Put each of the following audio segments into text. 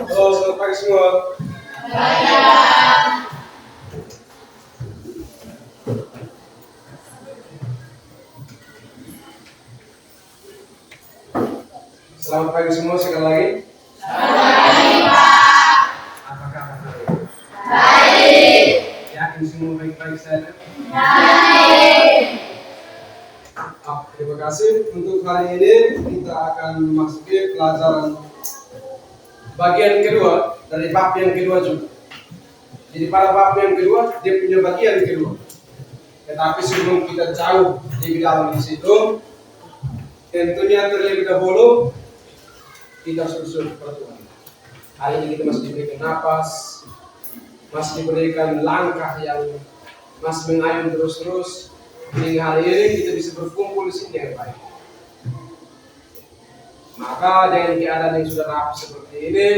Halo, selamat pagi semua. Selamat pagi semua sekali lagi. Apa kabar hari ini? Baik. Yakin semua baik-baik saja? Terima kasih. Untuk hari ini kita akan memasuki pelajaran bagian kedua dari bab yang kedua juga. Jadi pada bab yang kedua dia punya bagian kedua. Tetapi sebelum kita jauh lebih dalam di situ, tentunya terlebih dahulu kita susul kepada Tuhan. Hari ini kita masih diberikan napas, masih diberikan langkah yang masih mengayun terus-terus. Hingga hari ini kita bisa berkumpul di sini dengan baik. Maka dengan keadaan yang sudah rapi seperti ini,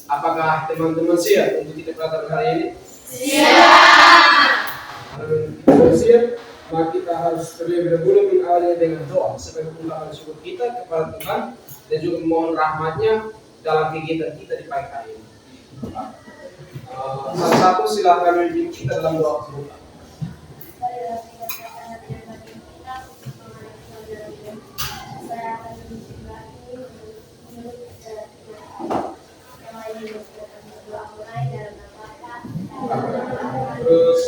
apakah teman-teman siap untuk kita pelajaran hari ini? Siap. Karena kita siap, maka kita harus terlebih dahulu mengawali dengan doa sebagai ungkapan syukur kita kepada Tuhan dan juga memohon rahmat-Nya dalam kegiatan kita di pagi hari ini. Satu-satu silakan memimpin kita dalam doa sebentar. Terus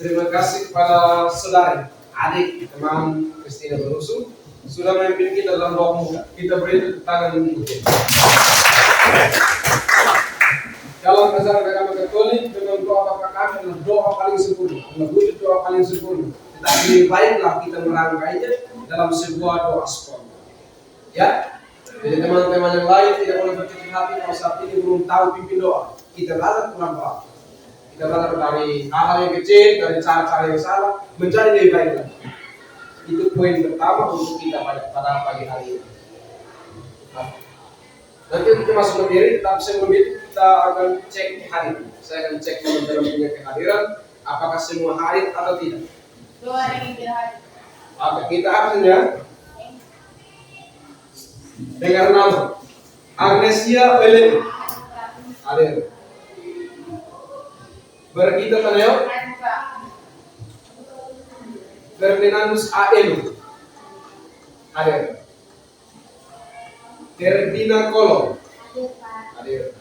terima kasih kepada saudari, adik, teman Kristina Berusu sudah memimpin kita dalam doa muka. Kita beri tepuk tangan untuk kita. Dalam ajaran agama Katolik, dengan doa Bapa kami adalah doa paling sempurna, adalah wujud doa paling sempurna. Tetapi lebih baiklah kita merangkainya dalam sebuah doa spontan. Ya, jadi teman-teman yang lain tidak boleh berkecil hati kalau saat ini belum tahu pimpin doa. Kita belajar pelan-pelan. Kita belajar dari hal-hal yang kecil, dari cara-cara yang salah, menjadi lebih baik lagi. Itu poin pertama untuk kita pada pagi hari ini. Nanti kita masuk materi, tapi sebelum itu kita akan cek hari ini. Saya akan cek dalam punya kehadiran, apakah semua hadir atau tidak. Dua hari ini tidak hadir. Oke, kita absennya dengan nama Agnesia Oleh hadir. Bergita Taneo Ferdinandus A.Elu hadir. Ferdina Kolo hadir.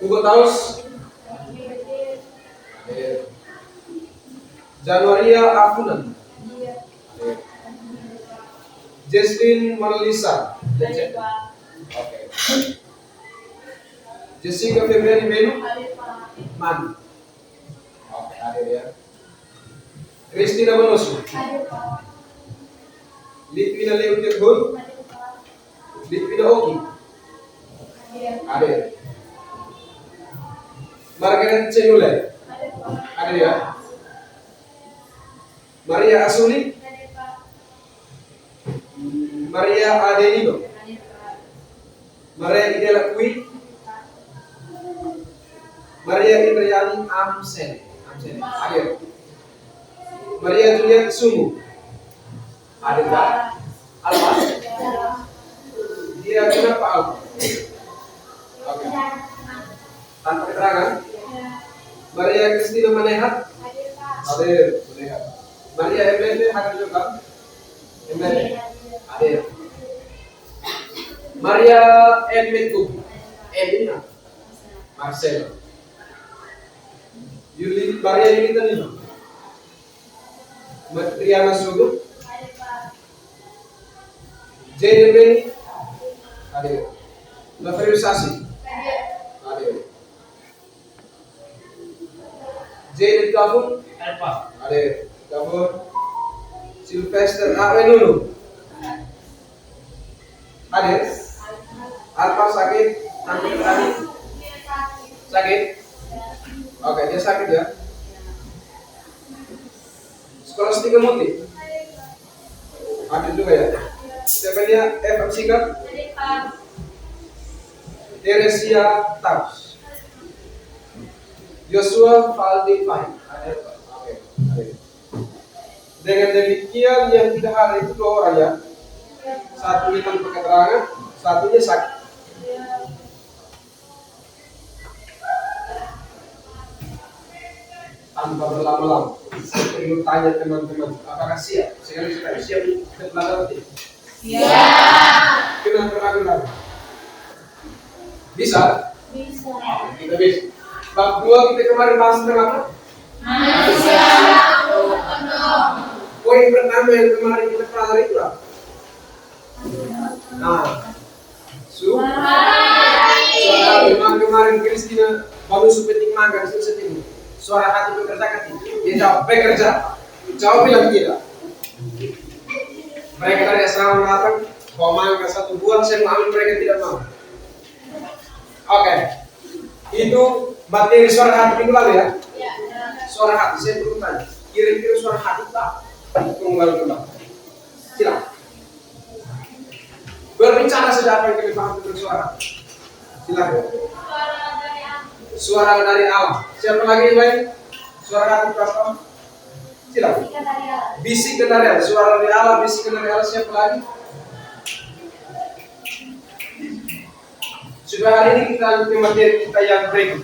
Hugo Taus hadir. Januaria Afunan hadir. Jesslyn Marlisa Hadir, oke. Jessica Febriani Benu Man oke, hadir ya. Christina Bonosu Litvina Leutier Hul Litvina Oki hadir. Margaret Cenule hadir ya. Maria Asuli Maria Adenino Maria Idela Kui Maria Indrayani Amsen hadir. Maria Juliet Sumu hadir kan? Alma dia kenapa Alma? Oke. Tanpa keterangan. Maria Kristina Manehat hadir. Maria Emene hadir juga. Emene hadir. Maria Emeku Emina Marcelo Maria Yulita Nino Triana Sugu Jane Beni hadir. Nafrius Sasi hadir. Jane Kafur hadir. Kafur Sylvester Awenulu hadir. Apa sakit? Hampir tadi sakit? Oke, dia sakit ya. Sekolah setengah mati. Ada juga ya. Siapa dia? F singkat? Teresia Taps. Joshua Faldi Fahim. Oke. Dengan demikian yang tidak ada itu 2 orang ya. Satunya tanpa keterangan, satunya sakit. Tanpa berlama-lama, saya perlu tanya teman-teman, apakah siap? Sekali siap ke belakang nanti? Siap. Kenapa ragu-ragu? Bisa? Bisa. Kita bisa. Bab 2 kita kemarin bahas tentang apa? Manusia penuh. Poin pertama yang kemarin kita pelajari itu apa? Nah, suara. Memang kemarin Kristina baru sepetik makan seperti suara hati bekerja hati. Dia jawab bekerja. Jawab bilang tidak. Mereka dari asrama mengatakan mau makan 1 buah, saya mau ambil, mereka tidak mau. Oke. Itu materi suara hati minggu lalu ya. Suara hati saya perlu tanya. Kira-kira suara hati tak? Tunggal kembali. Silakan. Berbicara sudah apa yang kita paham tentang suara? Silakan. Suara dari Allah. Siapa lagi yang lain? Suara hati pastor? Silakan. Bisikan dari Allah. Suara dari Allah, bisikan dari Allah. Siapa lagi? Sudah hari ini kita lanjut materi kita yang berikut.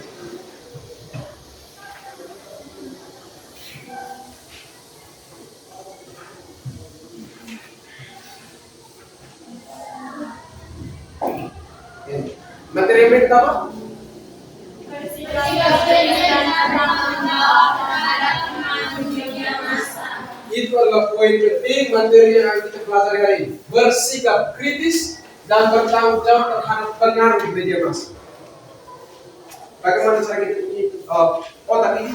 Materi yang berikut apa? Itu adalah poin penting materi yang akan kita pelajari hari ini. Bersikap kritis dan bertanggung jawab terhadap pengaruh di media massa. Bagaimana cara kita ini otak ini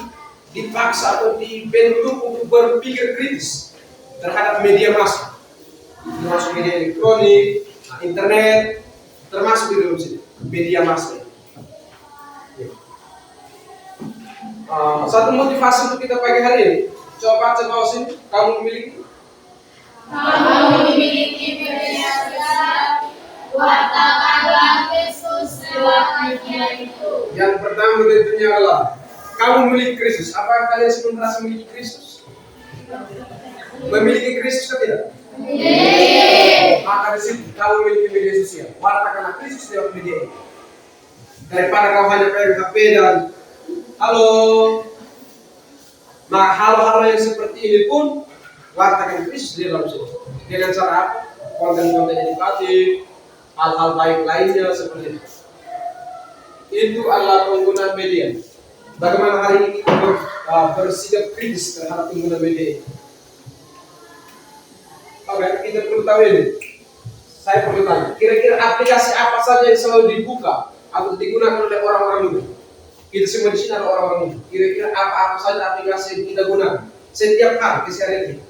dipaksa atau dibentuk untuk berpikir kritis terhadap media massa, termasuk media elektronik, internet, termasuk di dalam sini media massa. Satu motivasi untuk kita pagi hari ini, coba baca bawah sini. Kamu memiliki media sosial, katakanlah Kristus lewat media itu. Yang pertama tentunya adalah kamu memiliki Kristus. Apakah kalian semua merasa memiliki Kristus? Memiliki Kristus atau tidak? Maka di situ kamu memiliki media sosial. Wartakanlah Kristus lewat media ini. Daripada kau hanya pegang HP dan halo. Nah, hal-hal yang seperti ini pun wartakan Kristus di dalam situ. Dengan cara apa? Konten-konten edukatif, hal-hal baik lainnya seperti itu. Itu adalah penggunaan media. Bagaimana hari ini kita bersikap kritis terhadap penggunaan media? Oke, kita perlu tahu ini. Saya perlu tanya, kira-kira aplikasi apa saja yang selalu dibuka atau digunakan oleh orang-orang muda? Kita semua di sini adalah orang-orang muda. Kira-kira apa saja aplikasi yang kita gunakan setiap hari keseharian kita?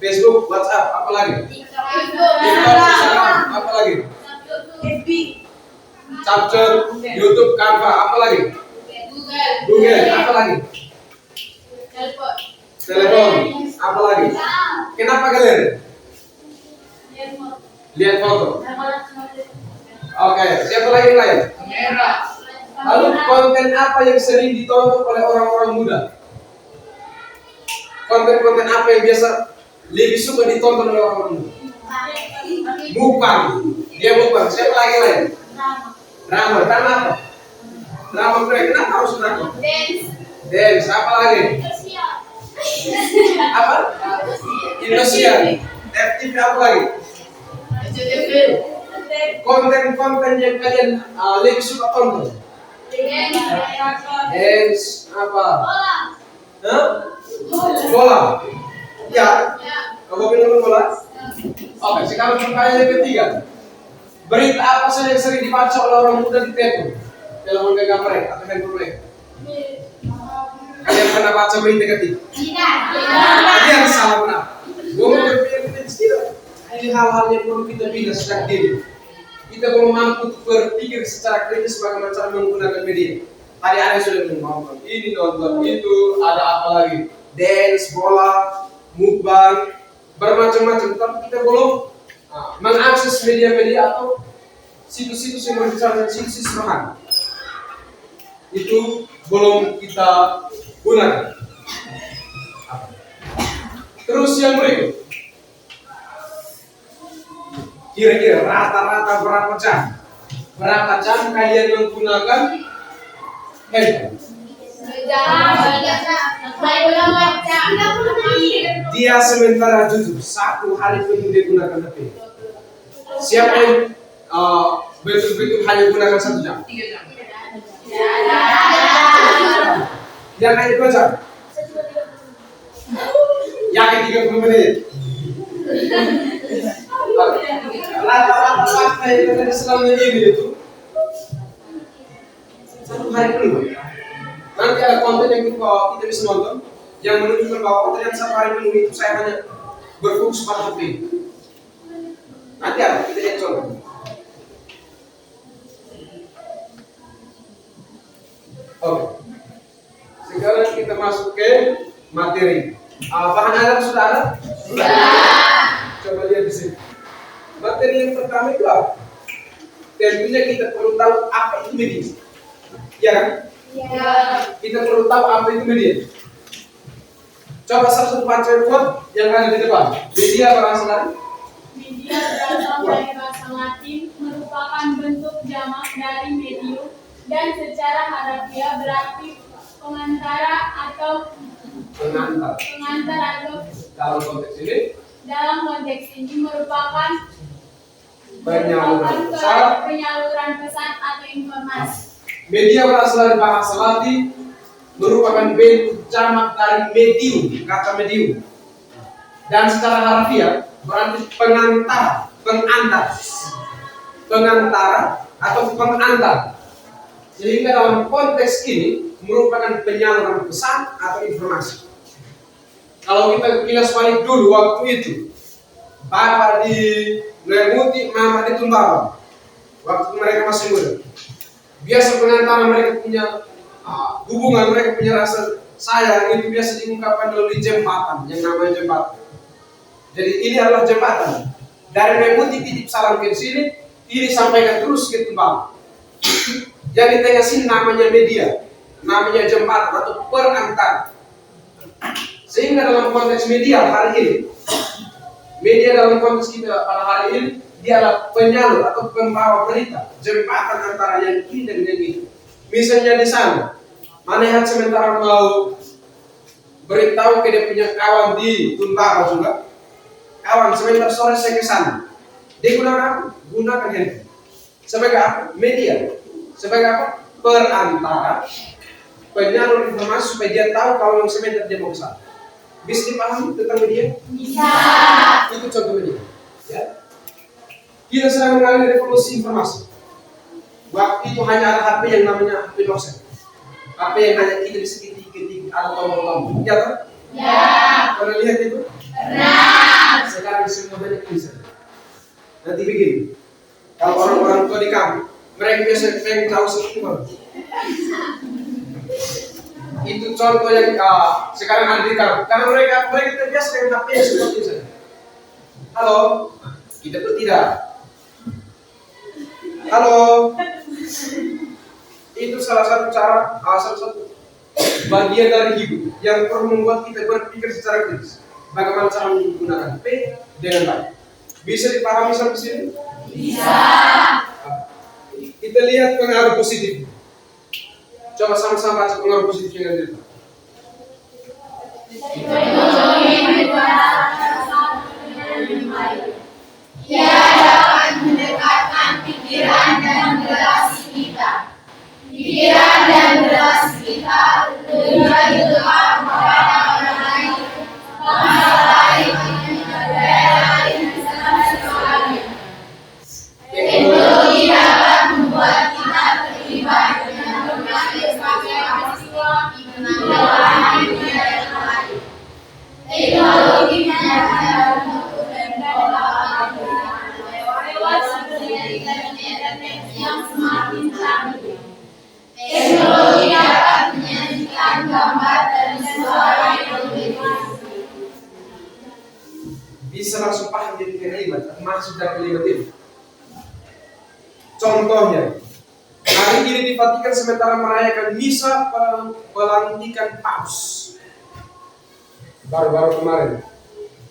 Facebook, WhatsApp, apa lagi? Instagram, apa lagi? Capture, YouTube, Canva, apa lagi? Google, apa lagi? Telepon, apa lagi? Kenapa galeri? Lihat foto. Oke, siapa lagi yang lain? Lalu konten apa yang sering ditonton oleh orang-orang muda? Konten-konten apa yang biasa lebih suka ditonton oleh orang-orang muda? Mukbang. Dia mukbang. Siapa lagi yang lain? Drama. Drama apa? Drama mereka. Kenapa harus drama? Dance. Apa lagi? Apa? Indosiar. FTV apa lagi? Konten-konten yang kalian lebih suka tonton? Dance apa? Bola. Ya. Kamu nonton bola? Oke, sekarang pertanyaan yang ketiga. Berita apa saja yang sering dibaca oleh orang muda di telepon genggam mereka atau handphone mereka? Kalian pernah baca berita ketiga? Tidak. Kalian salah benar. Gue mau berpikir tidak. Ini hal-hal yang perlu kita bina sejak dini. kita belum mampu untuk berpikir secara kritis bagaimana cara menggunakan media. Tadi ada yang sudah nonton ini, nonton itu, ada apa lagi? Dance, bola, mukbang, bermacam-macam. Tapi kita belum mengakses media-media atau situs-situs yang berbicara situs rohani. Itu belum kita gunakan. Terus yang berikut, kira-kira rata-rata berapa jam? Berapa jam kalian menggunakan handphone? Dia sementara jujur 1 hari penuh dia gunakan HP. Siapa yang betul-betul hanya gunakan 1 jam? 3 jam. Yang hanya 2 jam? Yang 30 menit? Rata-rata fakta yang ada selama ini itu 1 hari penuh. Nanti ada konten yang kita bisa nonton yang menunjukkan bahwa ternyata 1 hari penuh itu saya hanya berfokus pada HP. Nanti ada, kita lihat contoh. Oke. Sekarang kita masuk ke materi. Bahan alat sudah ada? Sudah. Coba lihat di sini. Materi yang pertama itu apa? Tentunya kita perlu tahu apa itu media. Ya kan? Ya. Kita perlu tahu apa itu media. Coba salah satu pancaraan yang ada di depan. Media berasal dari? Media berasal dari bahasa Latin, merupakan bentuk jamak dari medium dan secara harafiah berarti pengantar atau dalam konteks ini merupakan penyaluran pesan atau informasi. Media berasal dari bahasa Latin, merupakan bentuk jamak dari medium, kata medium, dan secara harafiah berarti pengantar atau pengantar. Sehingga dalam konteks ini merupakan penyaluran pesan atau informasi. Kalau kita kilas balik dulu waktu itu, Bapak di Lemuti, Mama di Tumbawan, waktu mereka masih muda. Biasa pengantar mereka punya hubungan, mereka punya rasa sayang itu biasa diungkapkan melalui jembatan yang namanya jembatan. Jadi ini adalah jembatan. Dari Lemuti titip salam ke sini, ini sampaikan terus ke Tumbawan. Jadi tengah sini namanya media, namanya jembatan atau perantar. Sehingga dalam konteks media hari ini, media dalam konteks kita pada hari ini, dia adalah penyalur atau pembawa berita, jembatan antara yang ini dan yang itu. Misalnya di sana, Manehat sementara mau beritahu ke dia punya kawan di Tumbara juga, kawan sebentar sore saya ke sana. Dia gunakan handphone. Sebagai apa? Media. Sebagai apa? Perantara, penyalur informasi supaya dia tahu kalau yang sebentar dia mau ke sana. Bisa dipahami tentang media? Bisa. Itu contoh media. Ya. Kita sedang mengalami revolusi informasi. Waktu itu hanya ada HP yang namanya HP dosen. HP yang hanya kita bisa ketik atau tombol-tombol. Ya kan? Ya. Pernah lihat itu? Pernah. Sekarang semua banyak tulisan. Nanti begini. Kalau orang-orang tua di kampung, mereka biasa pengen tahu seperti apa. Itu contoh yang sekarang ada di kampung. Karena mereka terbiasa dengan HP seperti itu. Halo, kita bertidak. Halo, itu salah satu cara, salah satu bagian dari hidup yang perlu membuat kita berpikir secara kritis. Bagaimana cara menggunakan HP dengan baik. Bisa dipahami sampai sini? Bisa. Kita lihat pengaruh positif. Coba sama-sama baca pengaruh positif yang ada di depan. Ia dapat mendekatkan pikiran dan relasi kita. Pikiran dan relasi kita lebih dekat kepada orang lain, bangsa lain, negara lain, dan sebagainya. Teknologi dapat membuat kita terlibat dengan berbagai peristiwa dalam dunia yang lain. Teknologi menyatakan lewat maksud dari kalimat ini. Contohnya, hari ini di Vatikan sementara merayakan misa pelantikan paus. Baru-baru kemarin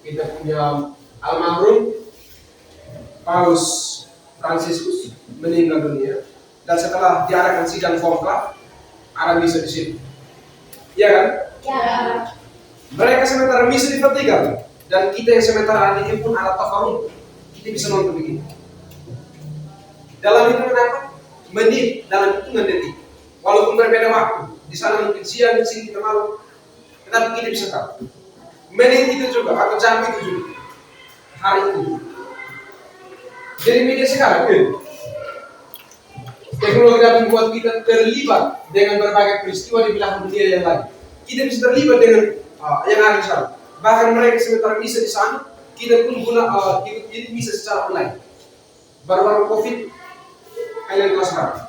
kita punya almarhum Paus Fransiskus meninggal dunia, dan setelah diadakan sidang konklaf ada misa di sini. Iya kan? Ya. Mereka sementara misa di Vatikan, dan kita yang sementara hari ini pun ada tafarun. Kita bisa nonton begini. Dalam hitungan apa? Menit, dalam hitungan detik. Walaupun berbeda waktu, di sana mungkin siang, di sini kita malam, tetapi kita bisa tahu. Menit itu juga, atau jam itu juga, hari itu juga. Jadi media sekarang, teknologi dapat membuat kita terlibat dengan berbagai peristiwa di belahan dunia yang lain. Kita bisa terlibat dengan yang ada di sana. Bahkan mereka sementara bisa di sana, kita pun kita bisa secara online. Baru-baru COVID, kalian kelas berapa?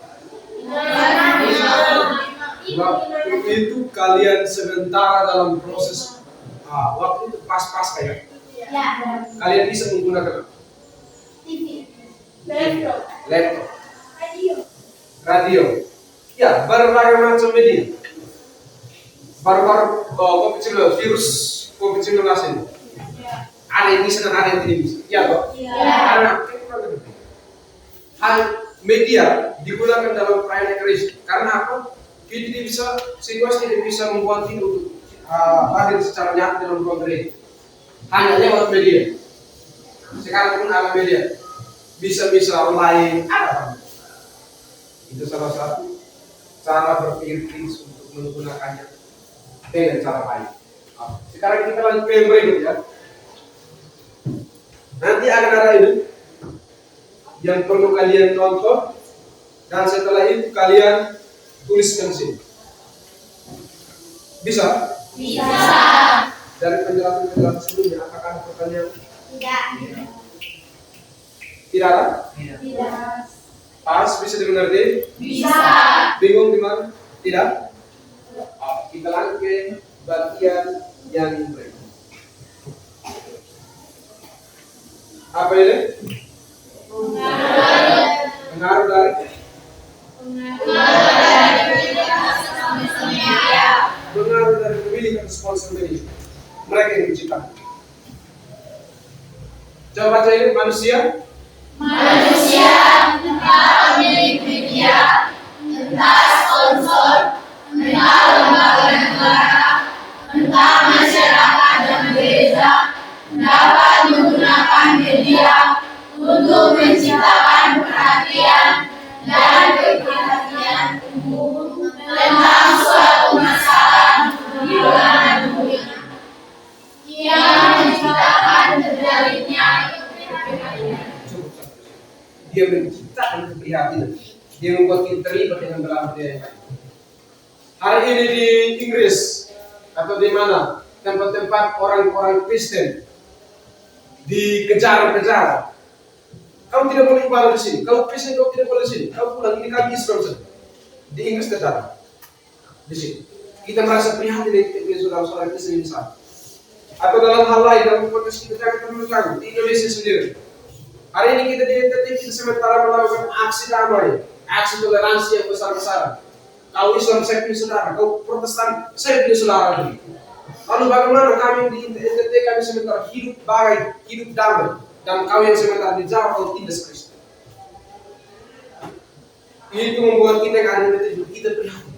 Waktu itu kalian sementara dalam proses waktu itu pas-pas kayak. Kalian bisa menggunakan TV, laptop, radio, ya berbagai macam media. Baru-baru COVID-19, virus COVID-19 ini. Ada yang bisa dan ada yang tidak bisa. Iya toh? Karena hal media digunakan dalam perayaan Kristus. Karena apa? Kita tidak bisa, situasi tidak bisa membuat kita untuk hadir secara nyata dalam ruang gereja. Hanya lewat media. Sekarang pun ada media, bisa online, ada. Itu salah satu cara berpikir kritis untuk menggunakannya dengan cara baik. Sekarang kita lanjut ke yang berikut ya. Nanti akan ada ini yang perlu kalian tonton, dan setelah itu kalian tuliskan sini. Bisa? Bisa. Dari penjelasan sebelumnya, apakah ada pertanyaan? Tidak. Tidak ada? Tidak. Pas, bisa dimengerti? Bisa. Bingung di mana? Tidak? Kita lanjut ke bagian yang berikut. Apa ini? Pengaruh dari pengaruh dari pemilik atau sponsor media. Mereka yang menciptakan. Coba baca ini, manusia entah pemilik media, entah sponsor, entah lembaga negara, entah masyarakat dan gereja, dapat menggunakan media untuk menciptakan perhatian dan keperhatian umum tentang suatu masalah di ranah dunia yang menciptakan terjadinya keprihatinan. dia menciptakan keprihatinan. Dia membuat kita terlibat dengan belahan dunia yang lain. Hari ini di Inggris atau di mana tempat-tempat orang-orang Kristen dikejar-kejar. Kamu tidak boleh ibadah di sini. Kamu Kristen, kamu tidak boleh di sini. Kamu pulang, ini kami Islam saja. Di Inggris kejar di sini. Kita merasa prihatin dengan saudara-saudara Kristen di sana. Atau dalam hal lain, dalam konteks kita jangan di Indonesia sendiri. Hari ini kita kita sementara melakukan aksi damai, aksi toleransi yang besar-besaran. Kau Islam, saya punya saudara. Kau Protestan, saya punya saudara. Lalu bagaimana kami di NTT kami sementara hidup baik, hidup damai, dan kau yang sementara dijauh kau tindas Kristen. Itu membuat kita yang ada di NTT kita prihatin.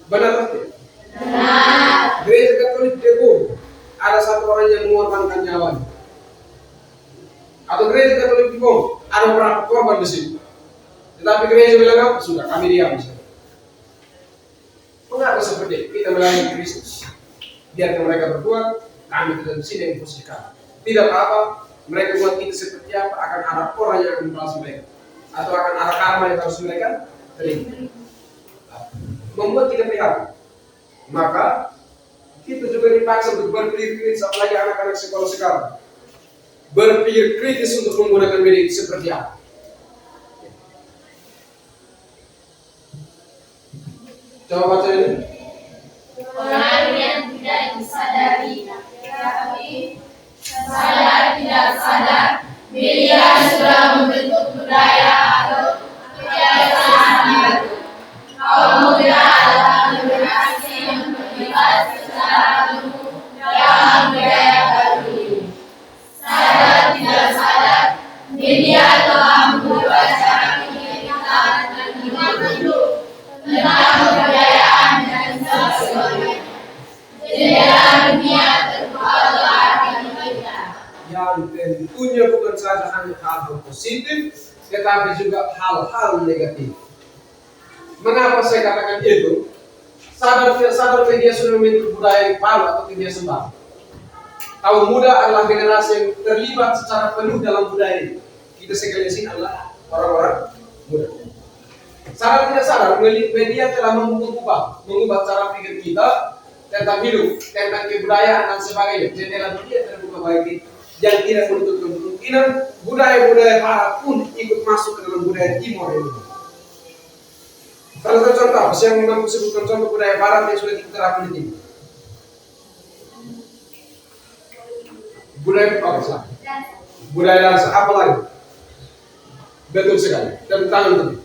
Benar tidak? Benar. Gereja Katolik Depok ada satu orang yang mengorbankan nyawanya. Atau gereja Katolik Depok ada beberapa korban di sini. Tetapi gereja bilang sudah kami diam. Mengapa seperti itu? Kita melayani Kristus. Biarkan mereka berbuat, kami tidak di sini yang posisikan. Tidak apa-apa, mereka buat kita seperti apa, akan ada orang yang akan membalas mereka, atau akan ada karma yang harus mereka terima. Membuat kita prihatin. Maka kita juga dipaksa untuk berpikir kritis, apalagi anak-anak sekolah sekarang. Berpikir kritis untuk menggunakan media itu seperti apa. Coba baca ini. Orang yang tidak disadari, tapi sadar tidak sadar, Dia sudah membentuk budaya atau kebiasaan baru. Kaum muda adalah generasi yang terlibat secara penuh dalam budaya baru ini. Sadar tidak sadar, media telah mengubah cara pikir kita dan kita hidup tentang kebudayaan dan sosiologi. Jendela dunia terbuka lebar bagi kita. Yang tentunya bukan saja hanya hal-hal positif, tetapi juga hal-hal negatif. Mengapa saya katakan itu? Sadar tidak sadar media sudah membentuk budaya yang baru atau kebiasaan baru. Kaum muda adalah generasi yang terlibat secara penuh dalam budaya ini. Kita sekali sini adalah orang-orang muda. Sadar tidak sadar, media telah mengubah cara pikir kita tentang hidup, tentang kebudayaan dan sebagainya. Jendela dunia terbuka bagi yang tidak menutup kemungkinan budaya-budaya barat pun ikut masuk ke dalam budaya timur ini. Salah satu contoh, saya mau sebutkan contoh budaya barat yang sudah kita terapkan di timur. Budaya apa? Budaya dansa apa lagi? Betul sekali. Tepuk tangan tadi.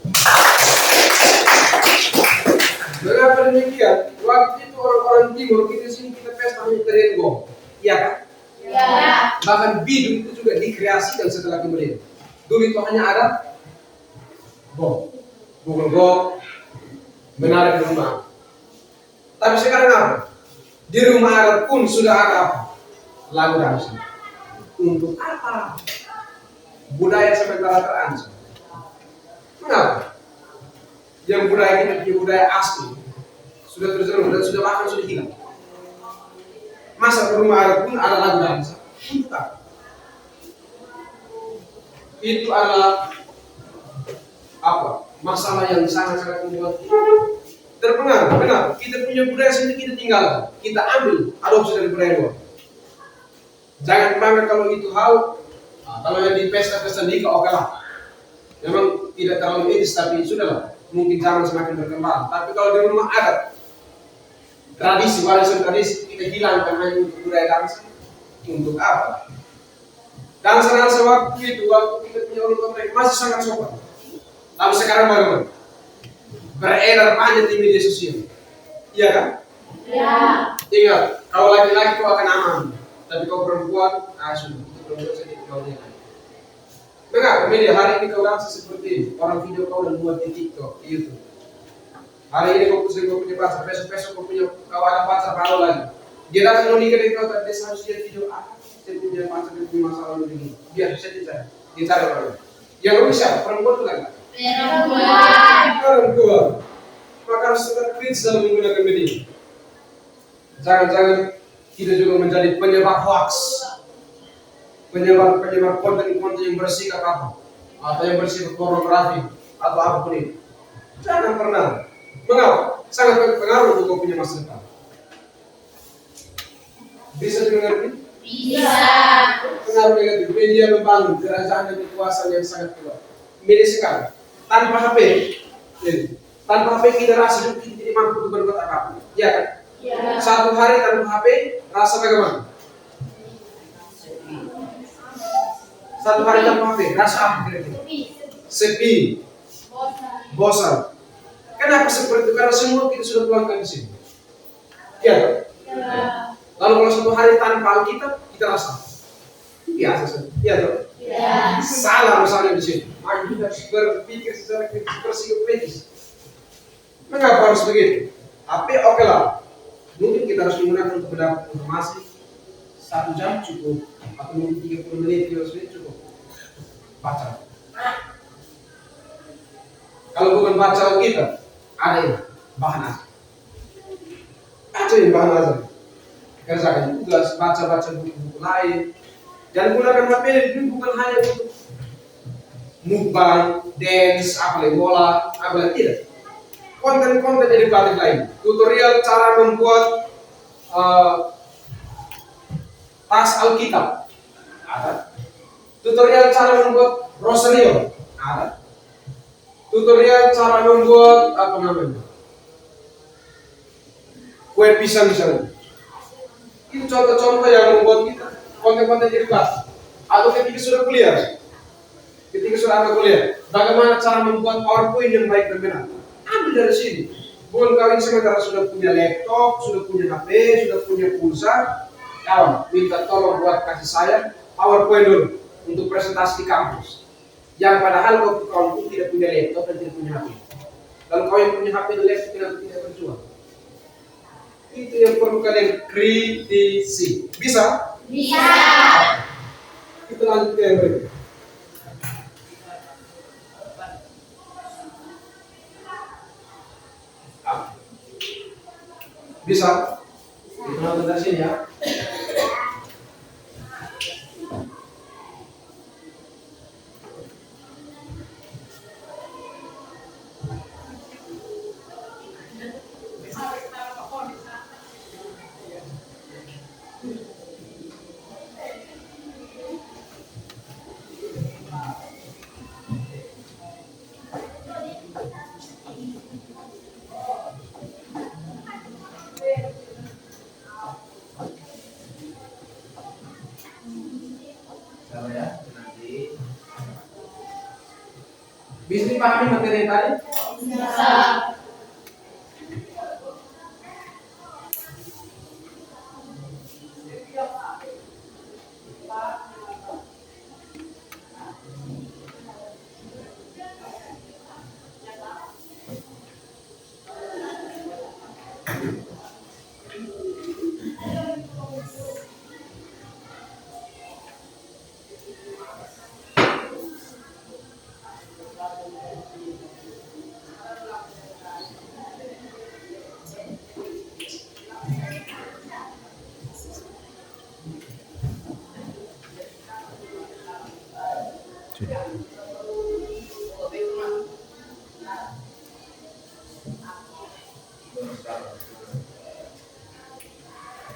Mengapa demikian? Waktu itu orang-orang timur kita sini kita pesta tarian gong, iya kan? Ya. Bahkan bidung itu juga dikreasikan setelah kemudian. Dulu itu hanya ada gong, gong, menarik di rumah. Tapi sekarang apa? Di rumah adat pun sudah ada apa? Lagu dansa. Untuk apa? Budaya sementara terancam. Mengapa? Yang budaya kita, budaya asli sudah terjerumus dan sudah bahkan sudah hilang. Masa di rumah adat pun ada lagu dansa. Untuk apa? Itu adalah apa? Masalah yang sangat-sangat membuat kita terpengaruh. Benar, kita punya budaya sendiri kita tinggalkan. Kita ambil adopsi dari budaya luar. Jangan bangga kalau itu hal. Kalau yang di pesta-pesta nikah oke lah. Memang tidak terlalu etis tapi sudahlah. Mungkin zaman semakin berkembang. Tapi kalau di rumah adat, tradisi, warisan tradisi kita hilangkan hanya untuk budaya dansa. Untuk apa? Dansa-dansa waktu itu, waktu kita punya orang mereka masih sangat sopan. Tapi sekarang bagaimana? Beredar banyak di media sosial. Iya kan? Ya. Ingat, kalau laki-laki kau akan aman. Tapi kau perempuan, sudah. Perempuan saja kau lihat. Mengapa media hari ini kau dansa seperti ini? Orang video kau dan buat di TikTok, di YouTube. Hari ini kau punya pacar, besok kau punya kawan pacar baru lagi. Dia datang mau nikah dari kau, tapi dia harus lihat video saya punya pacar yang punya masalah begini. Biar bisa dicari orang. Yang rugi siapa? Perempuan itu kan? Perempuan. Maka harus tetap kritis dalam menggunakan media. Jangan kita juga menjadi penyebar hoax, penyebar konten-konten yang bersikap apa, atau yang bersifat pornografi atau apapun itu. Jangan pernah. Mengapa? Sangat berpengaruh untuk kau punya masa depan. Bisa dimengerti? Bisa. Pengaruh negatif. Media membangun kerajaan dan kekuasaan yang sangat kuat. Media sekarang tanpa HP, tanpa HP kita rasa kita tidak mampu untuk berbuat apa-apa. Iya kan? Ya. Satu hari tanpa HP rasa bagaimana? Satu hari tanpa HP rasa apa kira-kira? Sepi, bosan. Kenapa seperti itu? Karena semua kita sudah tuangkan di sini. Iya kan? Ya. Lalu kalau satu hari tanpa kita rasa biasa saja. Iya toh? Ya. Salah misalnya di sini. Maka kita harus berpikir secara psikologis. Mengapa harus begitu? HP oke lah. Mungkin kita harus menggunakan untuk mendapat informasi 1 jam cukup, atau mungkin 30 menit, 30 menit cukup. Baca. Kalau bukan baca kita, ada yang bahan asli. Baca yang bahan asli. Kerjakan tugas, baca buku-buku lain. Dan gunakan HP ini bukan hanya untuk mukbang, dance, apalagi bola, apalagi tidak. Konten-konten edukatif lain, tutorial cara membuat tas Alkitab, ada. Tutorial cara membuat rosario, ada. Tutorial cara membuat apa namanya, kue pisang misalnya. Itu contoh-contoh yang membuat kita konten-konten edukatif. Atau ketika sudah kuliah, Jadi saudara kuliah, bagaimana cara membuat PowerPoint yang baik dan benar? Ambil dari sini. Bukan kawin sementara sudah punya laptop, sudah punya HP, sudah punya pulsa, kawan minta tolong buat kasih saya PowerPoint dulu untuk presentasi di kampus. Yang padahal kau itu tidak punya laptop dan tidak punya HP. Kalau kau yang punya HP dan laptop tidak berjuang. Itu yang perlu kalian kritisi. Bisa? Bisa. Kita lanjut ke yang berikut. Bisa? Kita lanjut dari sini ya. Sama ya, nanti. Bisa dipahami materi yang tadi? Bisa.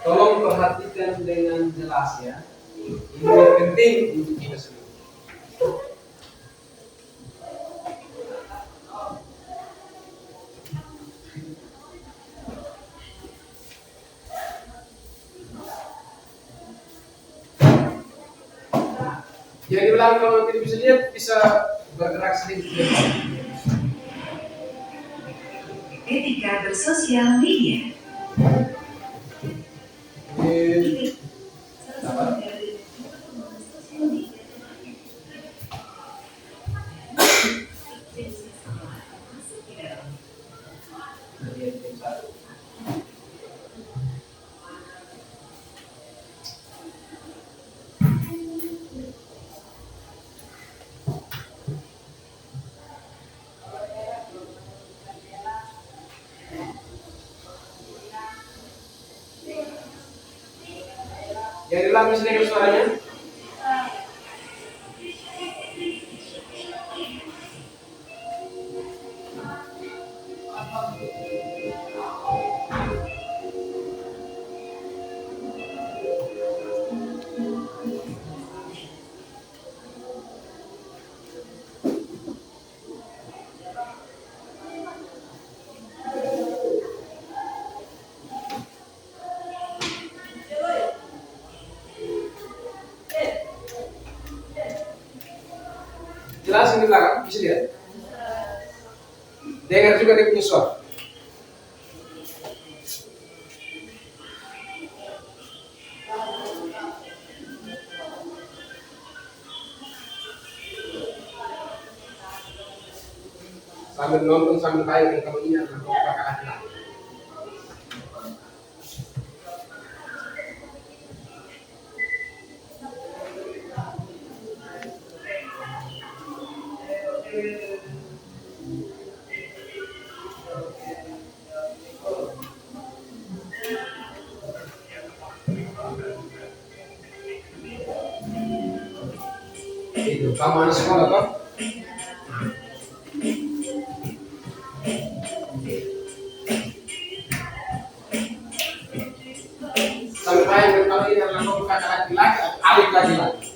Tolong perhatikan dengan jelas ya. Ini penting untuk kita semua. Yang di belakang kalau tidak bisa lihat bisa bergerak sedikit. Etika bersosial media. Ini apa? Yang di belakang bisa dengar suaranya? Jelas yang di belakang, bisa lihat? Dengar juga dia punya suara. Sambil nonton sambil kayak yang kamu ini adalah kakak laki-laki. Itu kamu anak sekolah toh? Sampai kayak kalau ini adalah kakak laki-laki, adik laki-laki.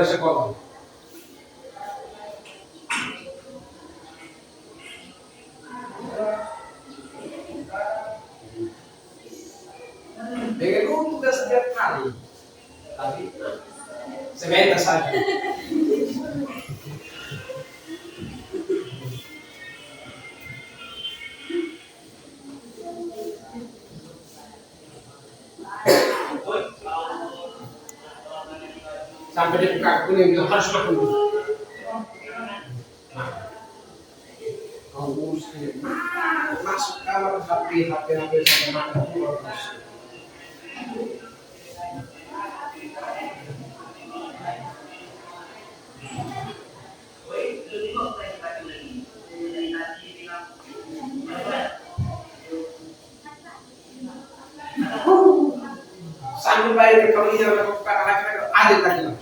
sekolah. Dengan tugas setiap hari, tapi sebentar saja. Sampai dia buka kuning itu harus lakukan. Kau urus ini. Masuk kamar HP sampai makan keluar terus. Sambil bayar kalau ini ada anak-anak adil lagi lah.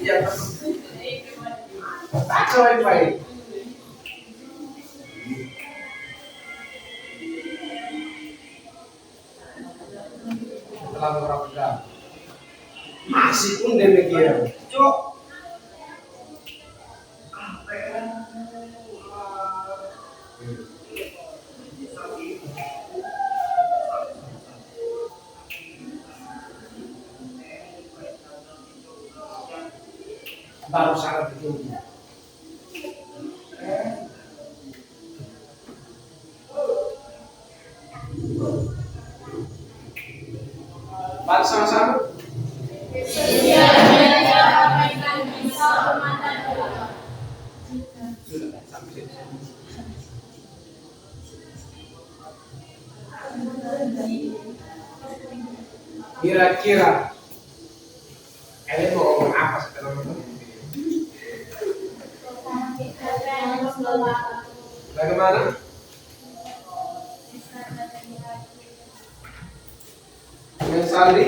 Ya, tak baik. Setelah beberapa jam, masih pun demikian. Cok. Baru sangat ditunggu. Mari sama-sama. Kira-kira kalian mau ngomong apa sekarang? Bagaimana? Dengan Sandi?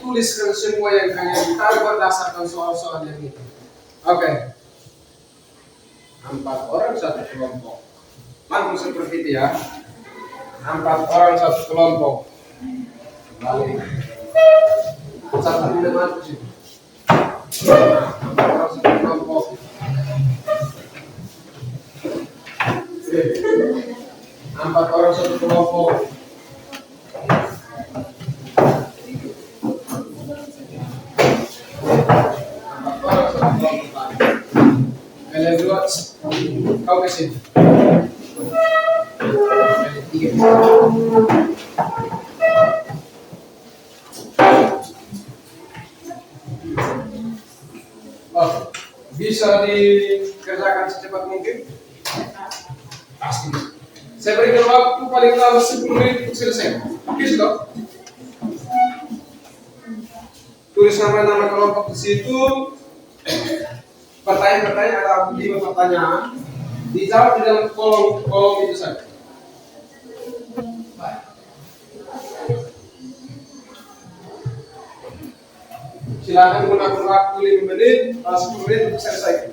Tuliskan semua yang kalian tahu berdasarkan soal-soal yang itu. Oke. 4 orang satu kelompok. Langsung seperti itu ya. 4 orang satu kelompok. Balik. Satu tidak mati sih. 4 orang satu kelompok. 4 orang satu kelompok. Kalian dua, kau ke sini. Kalian 3. Oh, bisa dikerjakan secepat mungkin? Pasti. Saya berikan waktu paling lama 10 menit untuk selesai. Bisa dong? Tulis nama-nama kelompok di situ. Pertanyaan-pertanyaan ada 5 pertanyaan. Dijawab di dalam kolom itu saja. Silakan gunakan waktu 5 menit, 10 menit untuk selesai.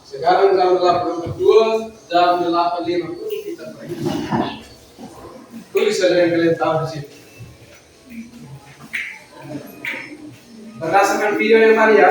Sekarang jam 8.42, jam 8.50 kita break. Tulis saja yang kalian tahu di sini. Berdasarkan video yang tadi ya.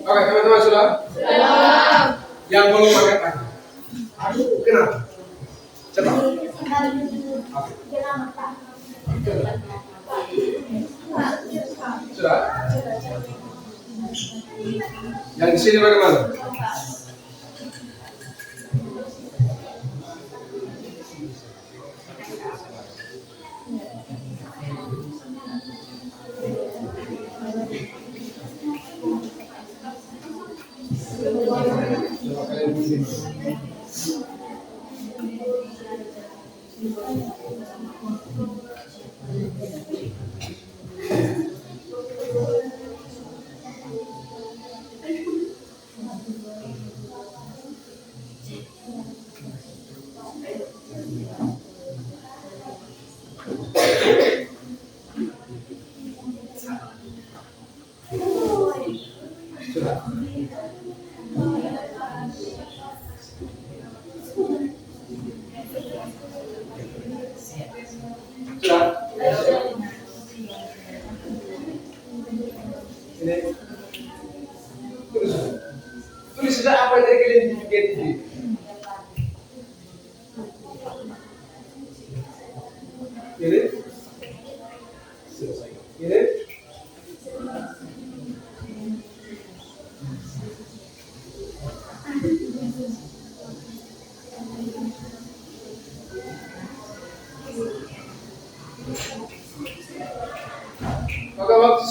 Oke, teman-teman sudah? Yang belum pakai tadi. Aduh, kenapa? Cepat. Oke. Sudah? Yang di sini bagaimana? Coba kalian begini. Sudah. Sudah. Ini tulis. Tulis sudah apa yang tadi kalian bikin ini? Ini. Ini.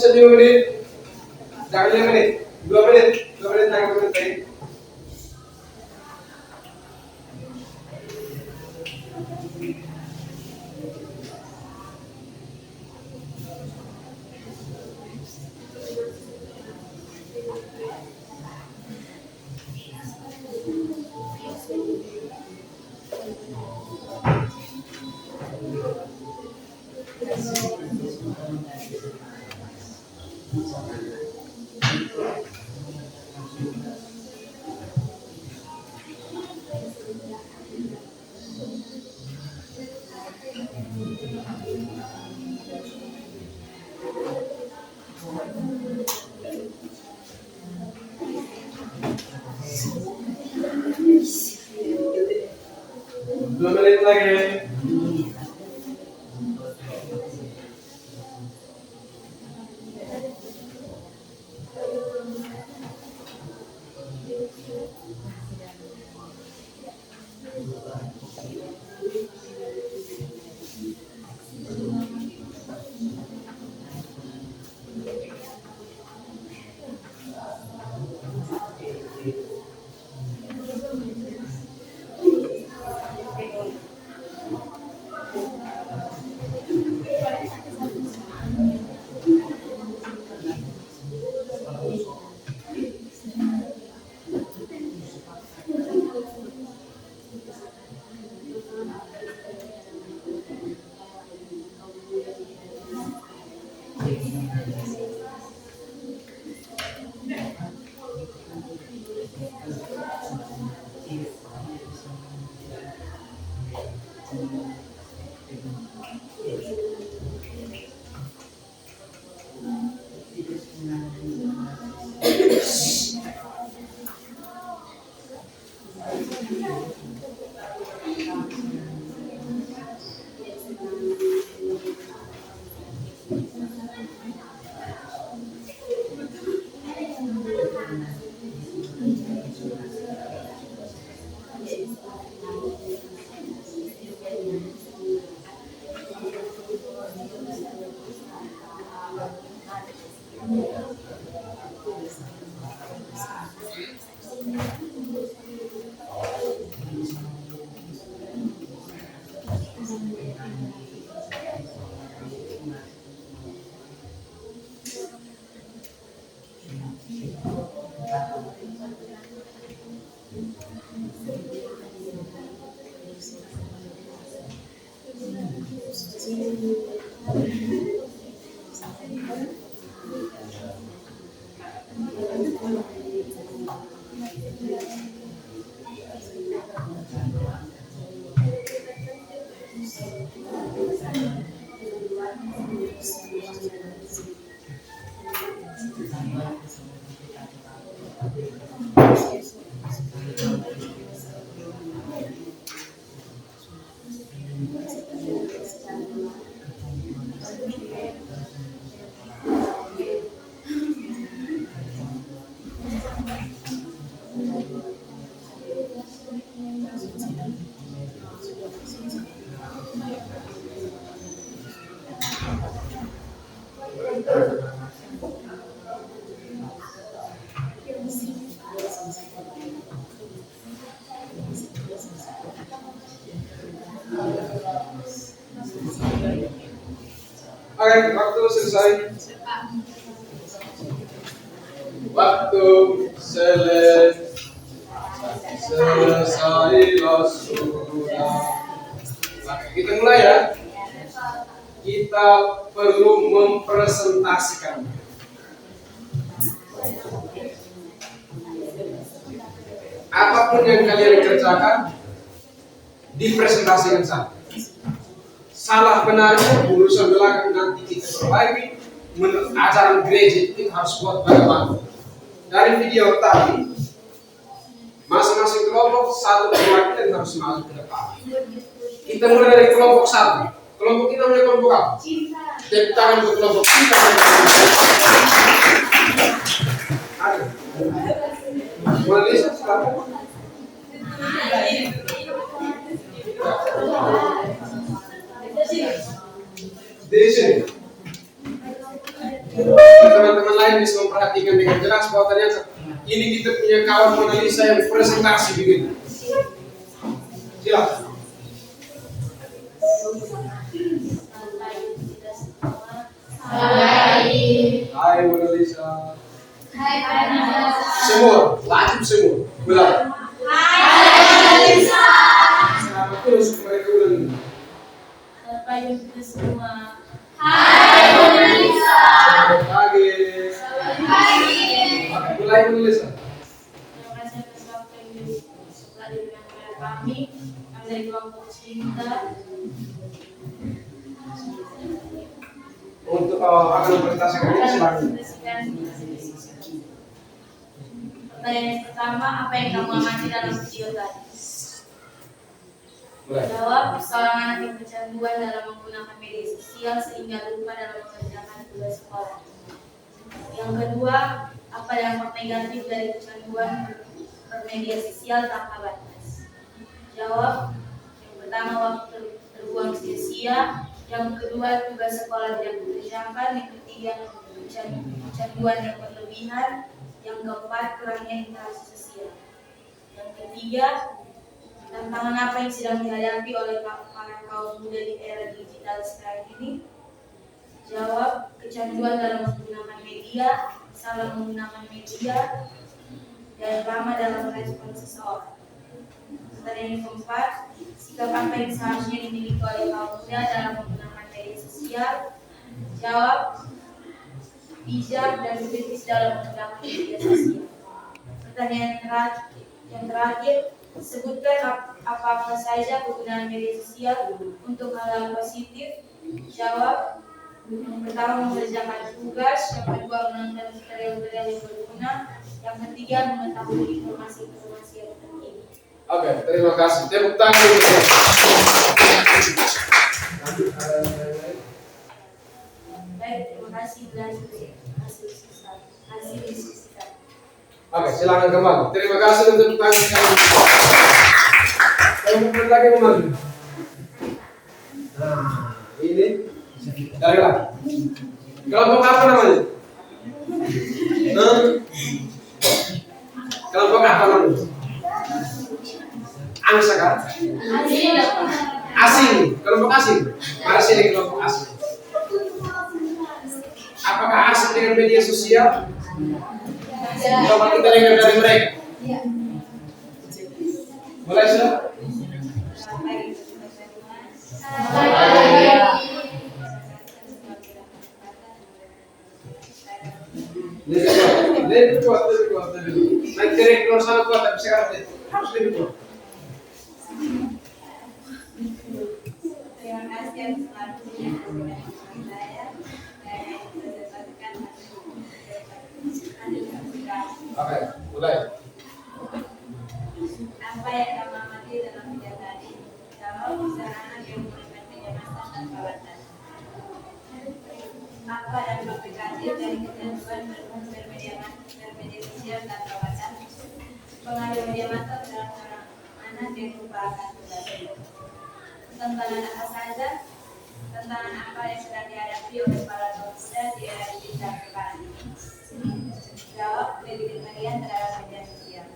bisa 5 menit. Jangan 5 menit. 2 menit. 2 menit jangan menit lagi. Dua menit lagi. Oke, waktu selesai. Waktu selesai sudah. Nah, kita mulai ya. Kita perlu mempresentasikan. Apapun yang kalian kerjakan, dipresentasikan saja. Salah benarnya urusan belakang nanti kita perbaiki. Ajaran gereja itu harus buat bagaimana. Dari video tadi, masing-masing kelompok satu perwakilan harus masuk ke depan. Kita mulai dari kelompok satu. Kelompok kita mulai kelompok apa? Tepuk tangan untuk kelompok kita. Ada. Mulai lihat sekarang. Di sini. Teman-teman lain bisa memperhatikan dengan jelas bahwa ternyata ini kita punya kawan Mona Lisa yang presentasi begitu. Silakan. Hai Mona Lisa. Hai Mona. Semua, wajib semua. Ulang. Hai Lisa. Selamat terus mereka ulang. Selamat pagi untuk semua. Hai Mona Lisa. Selamat pagi. Selamat pagi. Oke, mulai Mona Lisa. Terima kasih atas waktu yang telah diberikan kepada kami. Kami dari kelompok cinta. Untuk akan mempresentasikan ini silakan. Pertanyaan yang pertama, apa yang kamu amati dalam video tadi? Mulai. Jawab, seorang anak yang kecanduan dalam menggunakan media sosial sehingga lupa dalam mengerjakan tugas sekolah. Yang kedua, apa dampak negatif dari kecanduan bermedia sosial tanpa batas? Jawab, yang pertama waktu terbuang sia-sia, yang kedua tugas sekolah tidak dikerjakan, yang ketiga kecanduan yang berlebihan, yang keempat kurangnya interaksi sosial. Yang ketiga, tantangan apa yang sedang dihadapi oleh para kaum muda di era digital sekarang ini? Jawab, kecanduan dalam menggunakan media, salah menggunakan media, dan lama dalam merespon seseorang. Pertanyaan yang keempat, sikap apa yang seharusnya dimiliki oleh kaum muda dalam menggunakan media sosial? Jawab, bijak dan kritis dalam menggunakan media sosial. Pertanyaan yang terakhir, sebutkan apa saja penggunaan media sosial untuk hal-hal positif. Jawab, yang pertama mengerjakan tugas, yang kedua menonton tutorial-tutorial yang berguna, yang ketiga mengetahui informasi-informasi yang penting. Oke, terima kasih. Tepuk tangan dulu. Baik, terima kasih hasil diskusi kami. Oke, silakan kembali. Terima kasih untuk tangan kami. Kalau mau lagi memang. Nah, ini dari lagi. Kelompok apa namanya? Kelompok apa namanya? Angsa kan? Asing. Kelompok asing. Mana sini kelompok asing? Apakah asing dengan media sosial? Coba kita dengar dari mereka. Mulai sudah? Lebih kuat. Nanti direktur sama kuat, tapi sekarang harus lebih kuat. Terima kasih atas waktunya saya. Oke, mulai. Apa yang kamu amati dalam video tadi? Jawab, seorang anak yang menggunakan media massa tanpa batas. Apa dampak negatif dari kecanduan bermedia sosial tanpa batas? Pengaruh media massa terhadap seorang anak yang lupa akan tugasnya. Tantangan apa saja? Tantangan apa yang sedang dihadapi oleh para kaum muda di era digital sekarang ini? Jawab, lebih kemarian terhadap media sosial.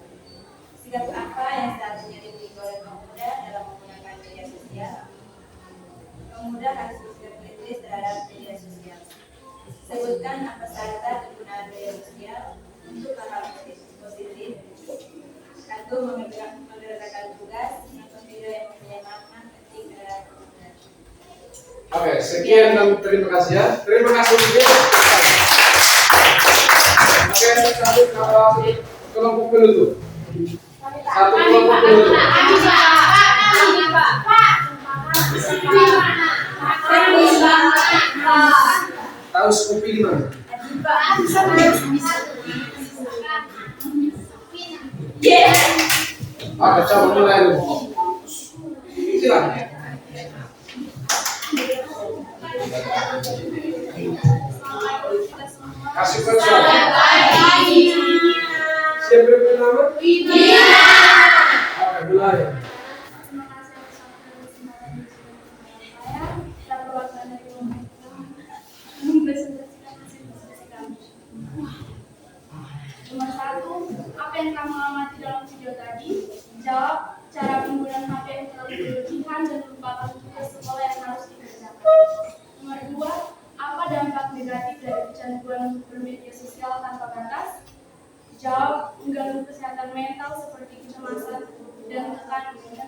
Sikap apa yang seharusnya dimiliki oleh kaum muda dalam menggunakan media sosial? Kaum muda harus bersikap kritis terhadap media sosial. Sebutkan apa saja kegunaan media sosial untuk hal-hal positif. Satu, mengerjakan tugas, menonton video yang mempunyai makna penting terhadap kaum muda. Oke, sekian dan terima kasih ya. Terima kasih juga. Oke, satu kelompok penutup. Satu kelompok penutup. Tahu Scoopy di mana? Oke, coba mulai dulu. Silakan. Kasih persoalan. Siapa yang bernama? Oke, mulai. yang kamu amati dalam video tadi? Jawab cara penggunaan HP yang terlalu berlebihan dan melupakan tugas sekolah yang harus dikerjakan. Nomor 2, apa dampak negatif dari kecanduan untuk bermedia sosial tanpa batas? Jawab, mengganggu kesehatan mental seperti kecemasan dan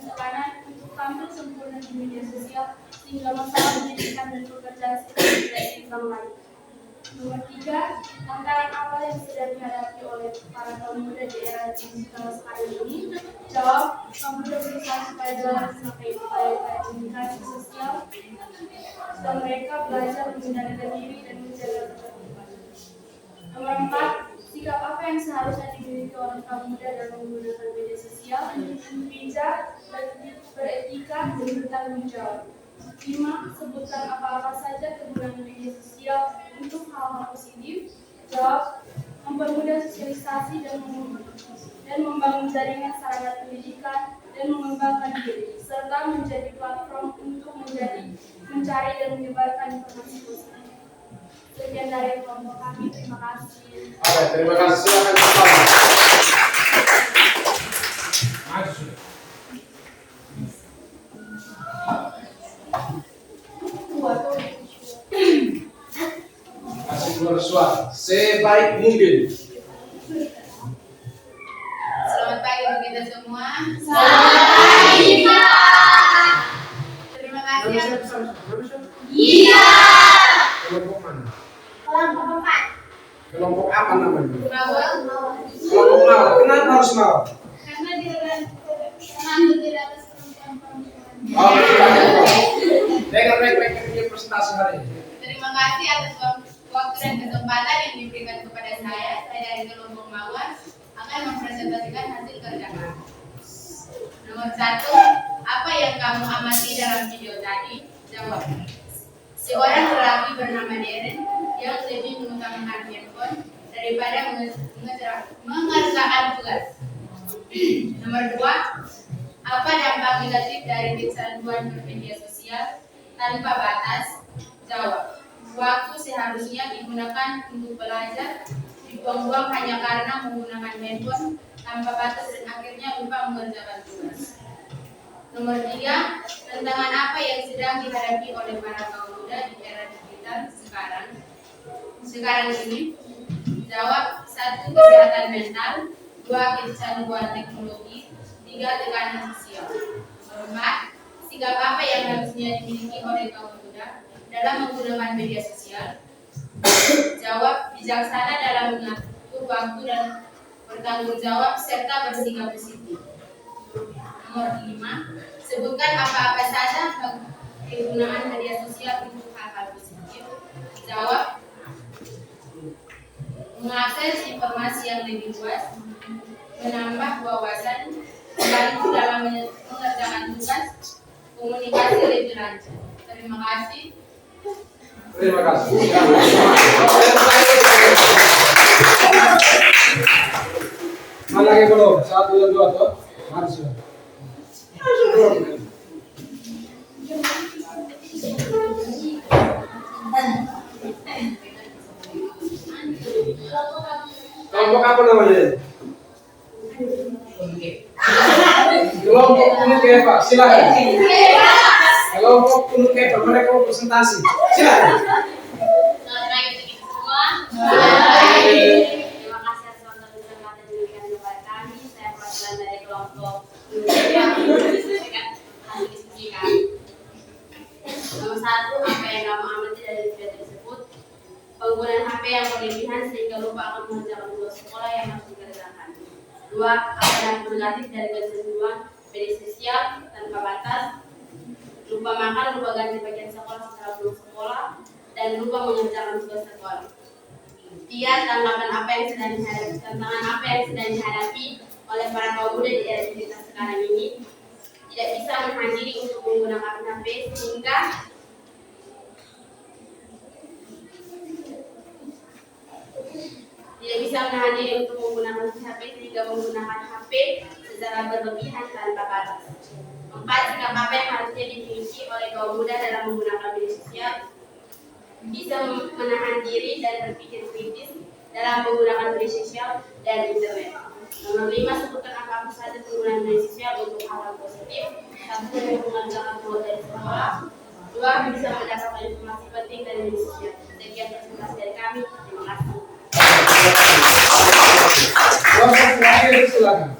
tekanan untuk tampil sempurna di media sosial sehingga masalah pendidikan dan pekerjaan tidak seimbang lagi. Nomor 3, tantangan apa yang sedang dihadapi oleh para kaum muda di era digital sekarang ini? Jawab, kaum muda berusaha supaya jangan sampai upaya komunikasi sosial dan mereka belajar mengendalikan diri dan menjaga ketertiban. Nomor 4, sikap apa yang seharusnya dimiliki oleh kaum muda dalam menggunakan media sosial? Bijak, beretika, dan bertanggung jawab. 5, sebutkan apa-apa saja kegunaan media sosial untuk hal-hal positif. Jawab, mempermudah sosialisasi dan membangun jaringan sarana pendidikan dan mengembangkan diri, serta menjadi platform untuk mencari dan menyebarkan informasi positif. Sekian dari kelompok kami, terima kasih. Oke, terima kasih. Silakan kembali. Maju. Kasih bersuara sebaik mungkin. Selamat pagi untuk kita semua. Selamat pagi, Pak. Terima kasih. Iya. Kelompok mana? Kelompok 4. Kelompok apa namanya? Mawar. Kelompok mawar. Kenapa harus mawar? Karena dia mengambil di atas perempuan-perempuan. Oh, dengar baik-baik punya presentasi hari ini. Terima kasih atas waktu dan kesempatan yang diberikan kepada saya. Saya dari kelompok Mawar akan mempresentasikan hasil kerja kami. Nomor 1, apa yang kamu amati dalam video tadi? Jawab. Seorang lelaki bernama Darren yang lebih mengutamakan handphone daripada mengerjakan tugas. Nomor 2, apa dampak negatif dari kecanduan bermedia sosial tanpa batas? Jawab. Waktu seharusnya digunakan untuk belajar dibuang-buang hanya karena menggunakan handphone tanpa batas dan akhirnya lupa mengerjakan tugas. Nomor 3, tantangan apa yang sedang dihadapi oleh para kaum muda di era digital sekarang ini? Jawab. 1, kesehatan mental. 2, kecanduan teknologi. 3, tekanan sosial. Nomor 4, sikap apa yang harusnya dimiliki oleh kaum muda dalam menggunakan media sosial? Jawab. Bijaksana dalam mengatur waktu dan bertanggung jawab serta bersikap positif. Nomor 5, sebutkan apa-apa saja penggunaan media sosial untuk hal-hal positif. Jawab. Mengakses informasi yang lebih luas, menambah wawasan, membantu dalam mengerjakan tugas, komunikasi lebih lancar. Terima kasih. Terima kasih. Mana lagi belum? 1 dan 2 tuh. Maju. Kelompok apa namanya? Kelompok penuh Pak, silakan. Kelompok penuh Pak, mereka mau presentasi. Silakan. Selamat pagi untuk kita semua. Terima kasih atas waktu dan kesempatan yang diberikan kepada kami. Saya perwakilan dari kelompok yang menyampaikan hasil diskusi kami. Nomor 1, apa yang kamu amati dari video tersebut? Penggunaan HP yang berlebihan sehingga lupa akan mengerjakan tugas sekolah yang harus dikerjakan. 2, apa dampak negatif dari kecanduan media sosial tanpa batas? Lupa makan, lupa ganti pakaian sekolah setelah pulang sekolah, dan lupa mengerjakan tugas sekolah. 3, tantangan apa yang sedang dihadapi oleh para kaum muda di era digital sekarang ini? Tidak bisa menghadiri untuk menggunakan HP sehingga menggunakan HP secara berlebihan tanpa batas. 4, sikap apa yang harusnya dimiliki oleh kaum muda dalam menggunakan media sosial? Bisa menahan diri dan berpikir kritis dalam menggunakan media sosial dan internet. Nomor 5, sebutkan apa saja penggunaan media sosial untuk hal-hal positif. 1. Mengerjakan tugas dari sekolah. 2. Bisa mendapatkan informasi penting dari media sosial. Sekian presentasi dari kami. Terima kasih. Proses terakhir silakan.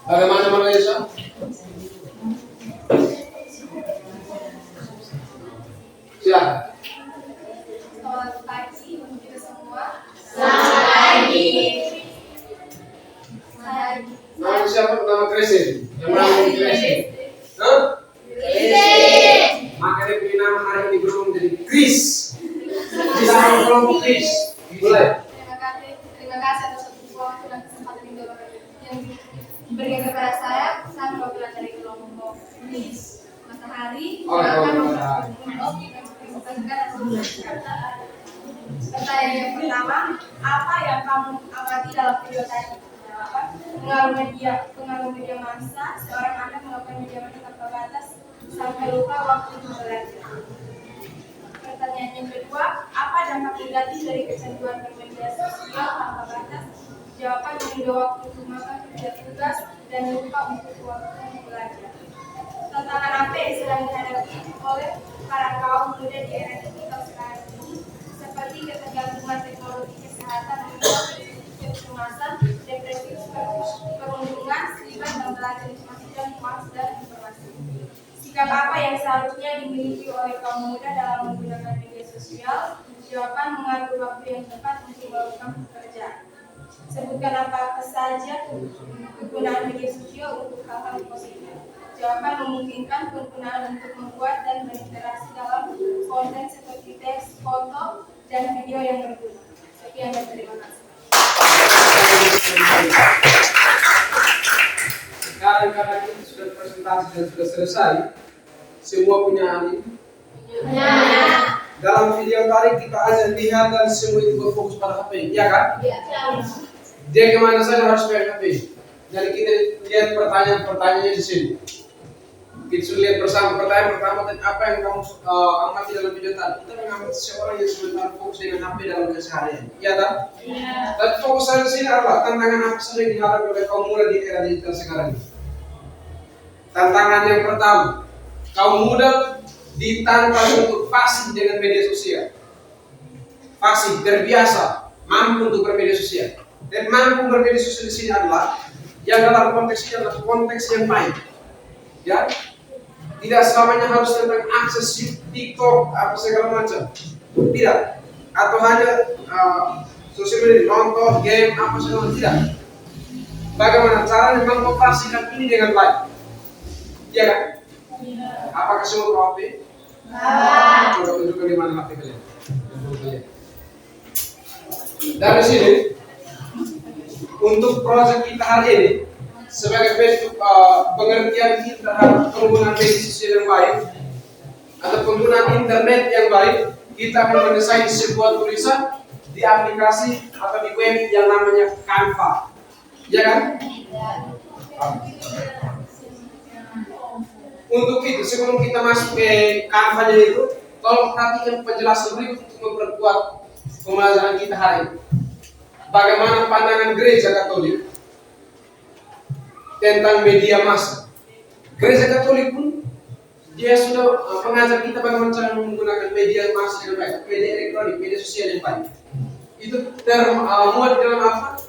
Bagaimana Malaysia? Silakan. Selamat pagi untuk kita semua. Selamat pagi. Nama siapa? Nama Kristen. Yang mana Kristen? Hah? Maka dia punya nama hari ini berubah menjadi Chris. Bisa kelompok Chris. Boleh. Terima kasih atas waktu dan kesempatan yang diberikan kepada saya. Saya mewakili dari kelompok Matahari. Pertanyaan yang pertama, apa yang kamu amati dalam video tadi? Jawaban, pengaruh media massa. Seorang anak melakukan media massa tanpa batas sampai lupa waktu untuk belajar. Pertanyaan yang kedua, apa dampak negatif dari kecanduan bermedia sosial tanpa batas? Jawaban, menunda waktu untuk makan, kerja tugas, dan lupa untuk waktu untuk belajar. Tantangan apa yang sedang dihadapi oleh para kaum muda di era digital sekarang ini, seperti ketergantungan teknologi kesehatan, kecemasan, depresi, perundungan, sifat dan belajar informasi dan hoax dan informasi. Sikap apa yang seharusnya dimiliki oleh kaum muda dalam menggunakan media sosial? Jawaban, mengatur waktu yang tepat untuk melakukan pekerjaan. Sebutkan apa saja penggunaan media sosial untuk hal-hal positif. Jawaban, memungkinkan penggunaan untuk membuat dan berinteraksi dalam konten seperti teks, foto, dan video yang berguna. Sekian dan terima kasih. Sekarang karena kita sudah presentasi dan sudah selesai, semua punya ahli. Dalam video tadi kita aja lihat dan semua itu berfokus pada HP, iya kan? Dia kemana saja harus pakai HP. Jadi kita lihat pertanyaannya di sini. Kita sudah lihat bersama pertanyaan pertama dan apa yang kamu amati dalam video tadi. Kita mengamati seorang yang sebentar fokus dengan HP dalam keseharian, iya kan? Dan fokus saya di sini adalah tantangan apa saja yang dihadapi oleh kaum muda di era digital sekarang ini. Tantangan yang pertama, kaum muda ditantang untuk fasih dengan media sosial. Fasih, terbiasa, mampu untuk bermedia sosial. Dan mampu bermedia sosial di sini adalah yang dalam konteks ini adalah konteks yang baik. Ya, tidak selamanya harus tentang akses TikTok apa segala macam. Tidak. Atau hanya sosial media, nonton, game apa segala macam. Tidak. Bagaimana caranya mengoperasikan ini dengan baik? Iya kan? Apakah semua bawa HP? Coba tunjukkan di mana HP kalian. Dari sini, untuk proyek kita hari ini, sebagai bentuk pengertian kita terhadap penggunaan media sosial yang baik atau penggunaan internet yang baik, kita akan mendesain sebuah tulisan di aplikasi atau di web yang namanya Canva. Ya kan? Untuk itu, sebelum kita masuk ke Canva itu, tolong perhatikan penjelasan berikut untuk memperkuat pembahasan kita hari ini. Bagaimana pandangan gereja Katolik tentang media massa. Gereja Katolik pun dia sudah mengajar kita bagaimana cara menggunakan media massa yang baik, media elektronik, media sosial yang baik. Itu termuat dalam apa?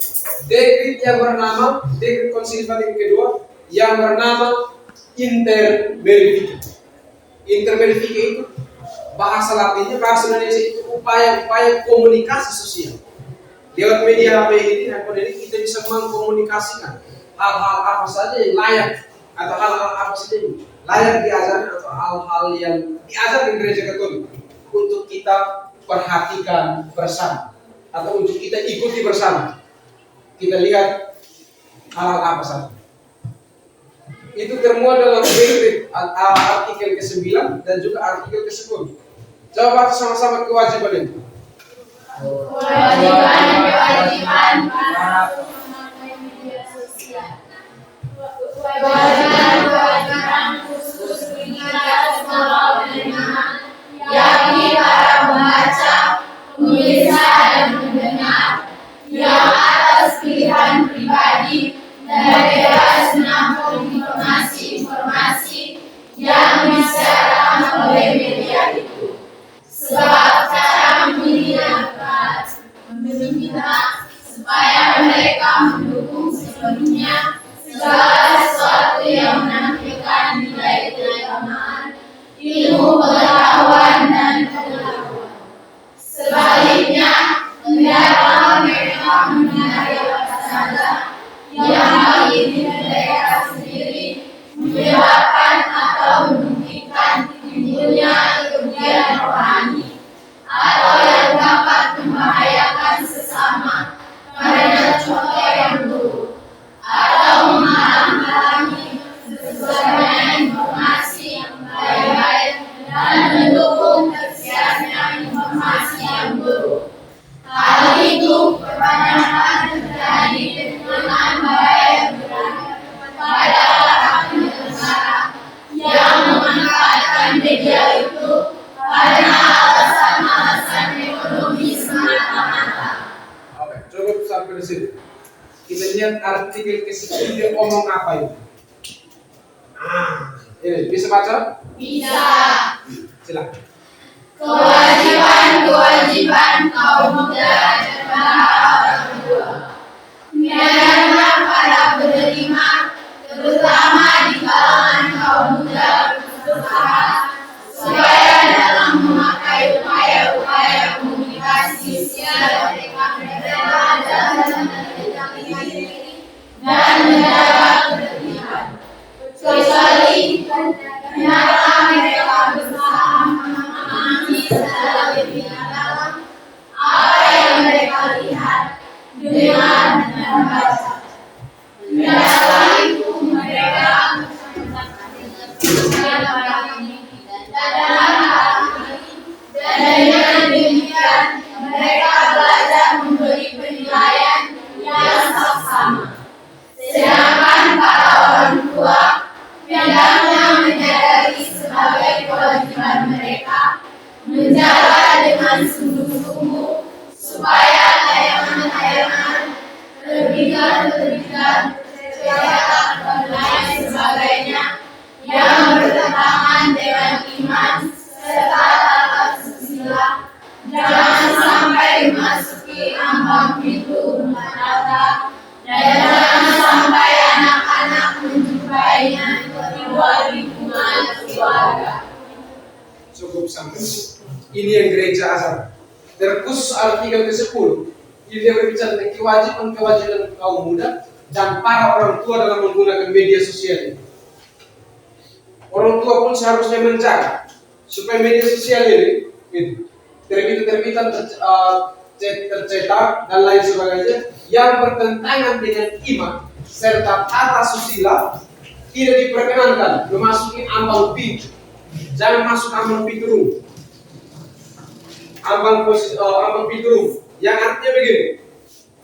Dekret yang bernama Dekret Konsili Vatikan kedua yang bernama interverifica. Interverifica itu bahasa Latinnya, bahasa Indonesia itu upaya-upaya komunikasi sosial. Lewat media HP ini, handphone ini kita bisa mengkomunikasikan hal-hal apa saja yang layak atau hal-hal apa saja yang layak diajarkan atau hal-hal yang diajarkan di gereja Katolik untuk kita perhatikan bersama atau untuk kita ikuti bersama. Kita lihat hal-hal apa saja. Itu termuat dalam artikel ke-9 dan juga artikel ke-10. Jawab sama-sama kewajiban itu. Kewajiban khusus kita semua penerima, yakni para pembaca, pemirsa dan pendengar yang kebersihan pribadi dan bebas menampung informasi-informasi yang disiarkan oleh media itu. Sebab cara memilihnya meminta supaya mereka mendukung sepenuhnya segala sesuatu yang menampilkan nilai-nilai keagamaan, ilmu pengetahuan dan pengetahuan. Sebaliknya, hendaklah mereka menghindari apa saja yang bagi diri mereka sendiri menyebabkan atau membuktikan timbulnya kerugian rohani atau yang dapat membahayakan sesama karena contoh yang buruk atau menghalang-halangi tersebarnya informasi yang baik-baik dan mendukung tersiarnya informasi yang buruk. Hal itu kebanyakan terjadi dengan baik pada para penyelenggara yang memanfaatkan media itu karena alasan-alasan ekonomi semata-mata. Oke, cukup sampai di sini. Kita lihat artikel ke-10 dia ngomong apa itu. Ini bisa baca? Bisa. Silakan. Kewajiban kaum muda adalah orang tua. Hendaknya para penerima, terutama di kalangan kaum muda, berusaha supaya dalam memakai upaya-upaya komunikasi sosial mereka dan menjaga ketertiban. Kecuali hendaklah mereka berusaha memahami secara lebih dalam apa yang mereka lihat, dengar, dan baca. Hendaklah itu mereka dan dengan demikian mereka belajar memberi penilaian yang sama. Sedangkan para orang tua hendaknya menyadari sebagai kewajiban mereka menjaga dengan sungguh-sungguh supaya tayangan-tayangan, terbitan-terbitan, cetak dan lain sebagainya yang bertentangan dengan iman serta tata susila jangan sampai memasuki ambang pintu rumah tangga dan jangan sampai anak-anak menjumpainya di luar lingkungan keluarga. Cukup sampai di sini. Ini yang gereja asal. Terkhusus artikel ke-10. Ini dia berbicara tentang kewajiban kaum muda dan para orang tua dalam menggunakan media sosial ini. Orang tua pun seharusnya menjaga supaya media sosial ini terbitan tercetak dan lain sebagainya yang bertentangan dengan iman serta tata susila tidak diperkenankan memasuki ambang pintu. Jangan masuk ambang pintu rumah. Ambang pintu rumah. Yang artinya begini,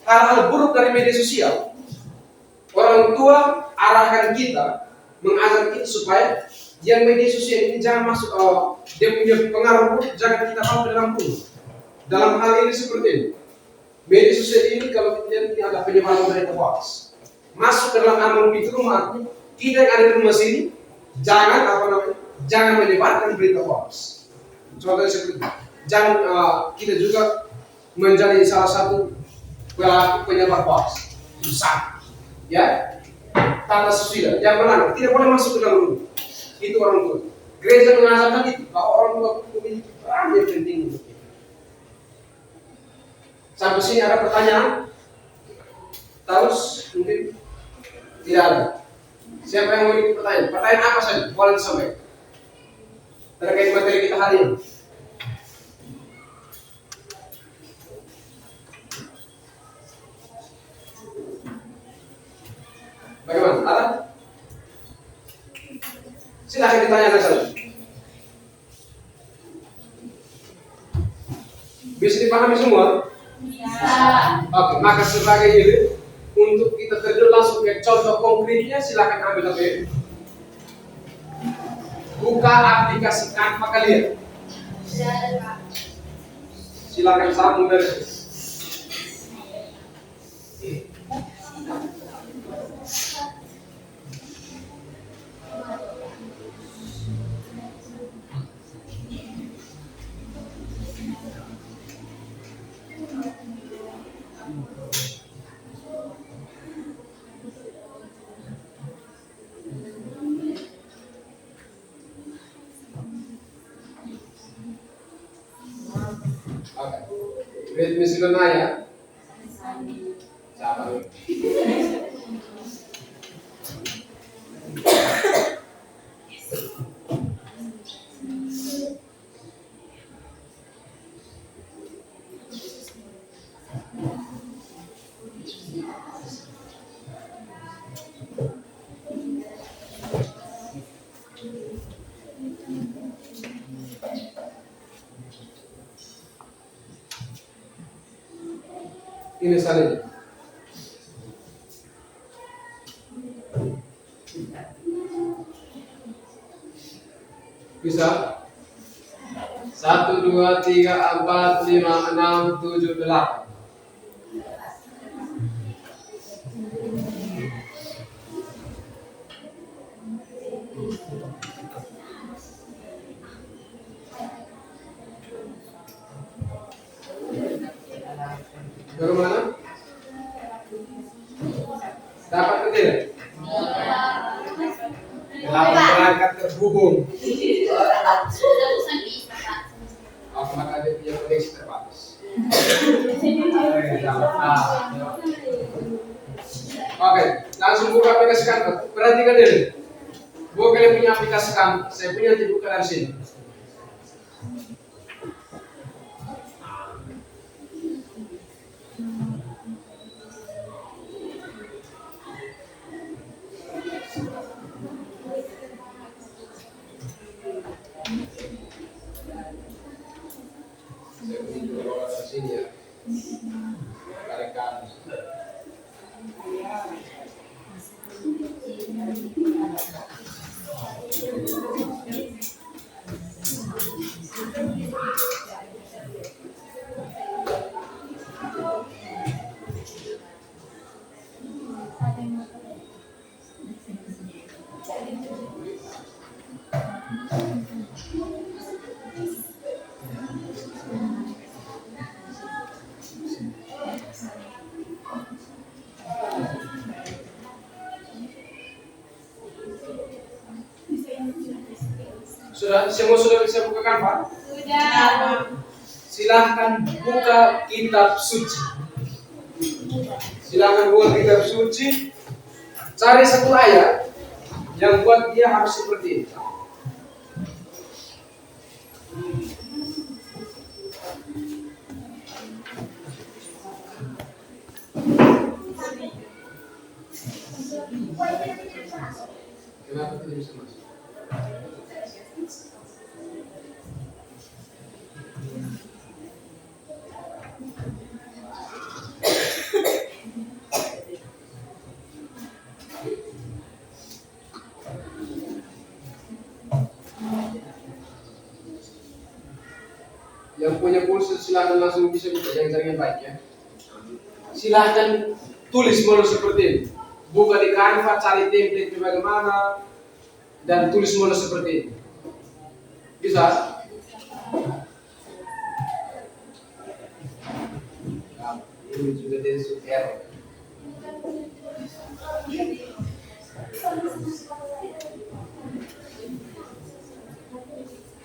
hal-hal buruk dari media sosial, orang tua arahkan kita, mengajar kita supaya yang media sosial ini jangan masuk, dia punya pengaruh buruk, jangan kita bawa dalam rumah. Dalam hal ini seperti ini, media sosial ini kalau kita lihat ini ada penyebaran berita hoax, masuk ke dalam ambang pintu rumah, kita yang ada di rumah sini, jangan menyebarkan berita hoax. Contohnya seperti itu. Jangan kita juga menjadi salah satu pelaku penyebar hoax. Susah, ya. Tata susila, jangan melanggar, tidak boleh masuk ke dalam rumah. Itu orang tua. Gereja mengajarkan itu bahwa orang tua memiliki peran yang penting untuk kita. Sampai sini ada pertanyaan? Terus mungkin tidak ada. Siapa yang memiliki pertanyaan? Pertanyaan apa saja? Boleh disampaikan terkait materi kita hari ini. Bagaimana? Ada? Silahkan ditanyakan saja. Bisa dipahami semua? Bisa. Oke, maka sebagai ini untuk kita terjun langsung ke contoh konkretnya, silakan ambil HP. Buka aplikasi Canva kalian. Silakan sambung dari sini. Oke. Great Miss Ilona ya. Siapa nih? Ini salahnya. Bisa? 1, 2, 3, 4, 5, 6, 7, 8. Dari mana? Dapat ke tidak? 8 perangkat terhubung. Aku maka dia punya koneksi terbatas. Oke, langsung buka aplikasi Canva. Perhatikan dulu. Buat kalian punya aplikasi Canva, saya punya dibuka dari sini. Saya punya dua di sini ya. Tarik. Sudah, semua sudah bisa buka Canva? Sudah. Silahkan buka kitab suci. Silahkan buka kitab suci. Cari satu ayat yang buat dia harus seperti ini. Kenapa tidak bisa masuk? Yang punya pulsa silahkan langsung bisa buka, yang cari yang baik ya. Silahkan tulis menu seperti ini. Buka di Canva, cari template bagaimana, dan tulis menu seperti ini. Bisa? Nah, ini juga masuk error.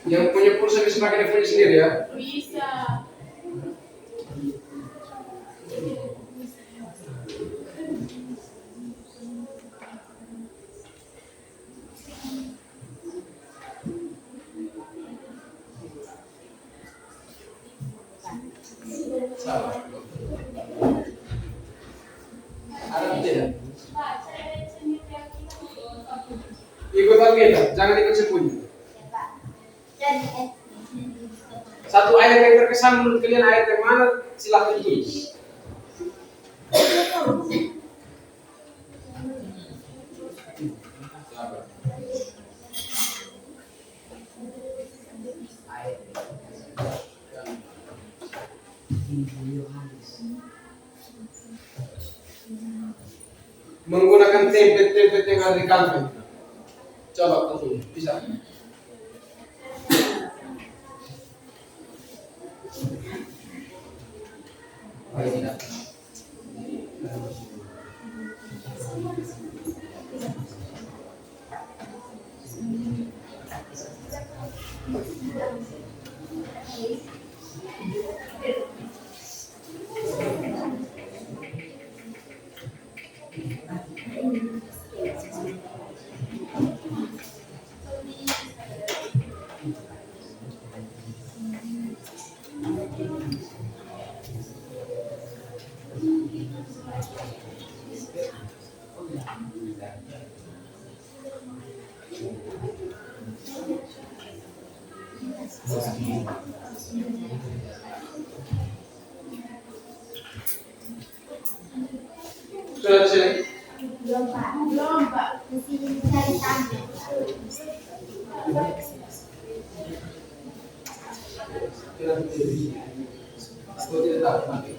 Yang punya pulsa bisa pakai handphone sendiri ya. Bisa. Salah. Ada tidak? Ikut Alkitab, jangan ikut sembunyi. Satu ayat yang terkesan menurut kalian ayat yang mana? Silahkan tulis. menggunakan template-template yang ada di Canva. Coba tentu bisa. Mari kita. Sudah di sini. Belum Pak. Mesti cari tamu. Aku tidak tahu nanti.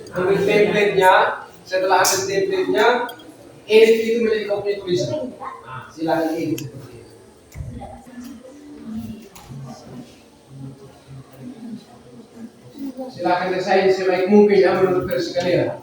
Ambil template-nya, setelah ambil template-nya, edit itu menjadi copy tulisan. Nah, silakan edit seperti itu. Silakan desain sebaik mungkin ya menurut versi kalian.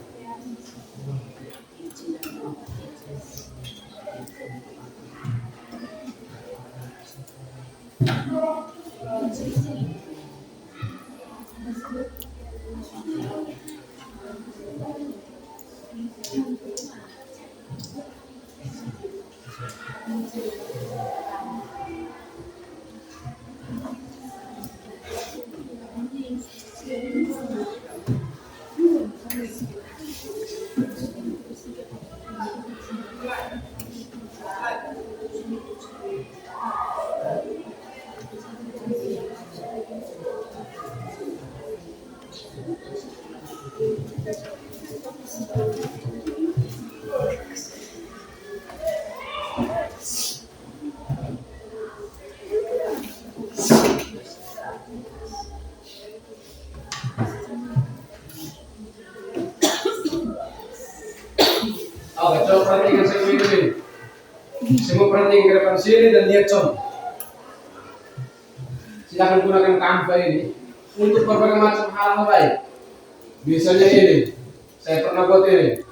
Oke, coba perhatikan saya ini. Semua perhatikan ke depan sini dan lihat contoh. Silakan gunakan Canva ini untuk berbagai macam hal baik. Misalnya ini, saya pernah buat ini.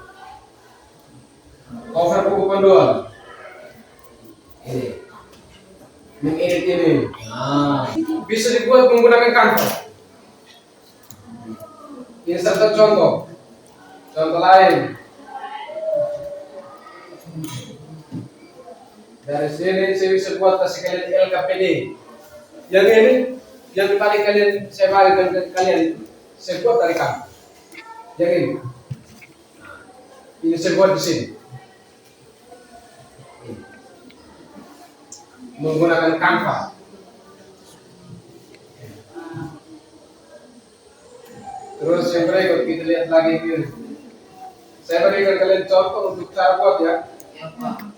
Cover buku panduan. Ini. Mengedit ini. Nah, bisa dibuat menggunakan Canva. Ini satu contoh. Contoh lain. Dari sini saya bisa buat kasih kalian LKPD. Yang ini, yang paling kalian saya berikan ke kalian, saya buat dari Canva. Yang ini saya buat di sini. Menggunakan Canva. Terus yang berikut kita lihat lagi ini. Saya berikan kalian contoh untuk cara buat ya. Ya Pak.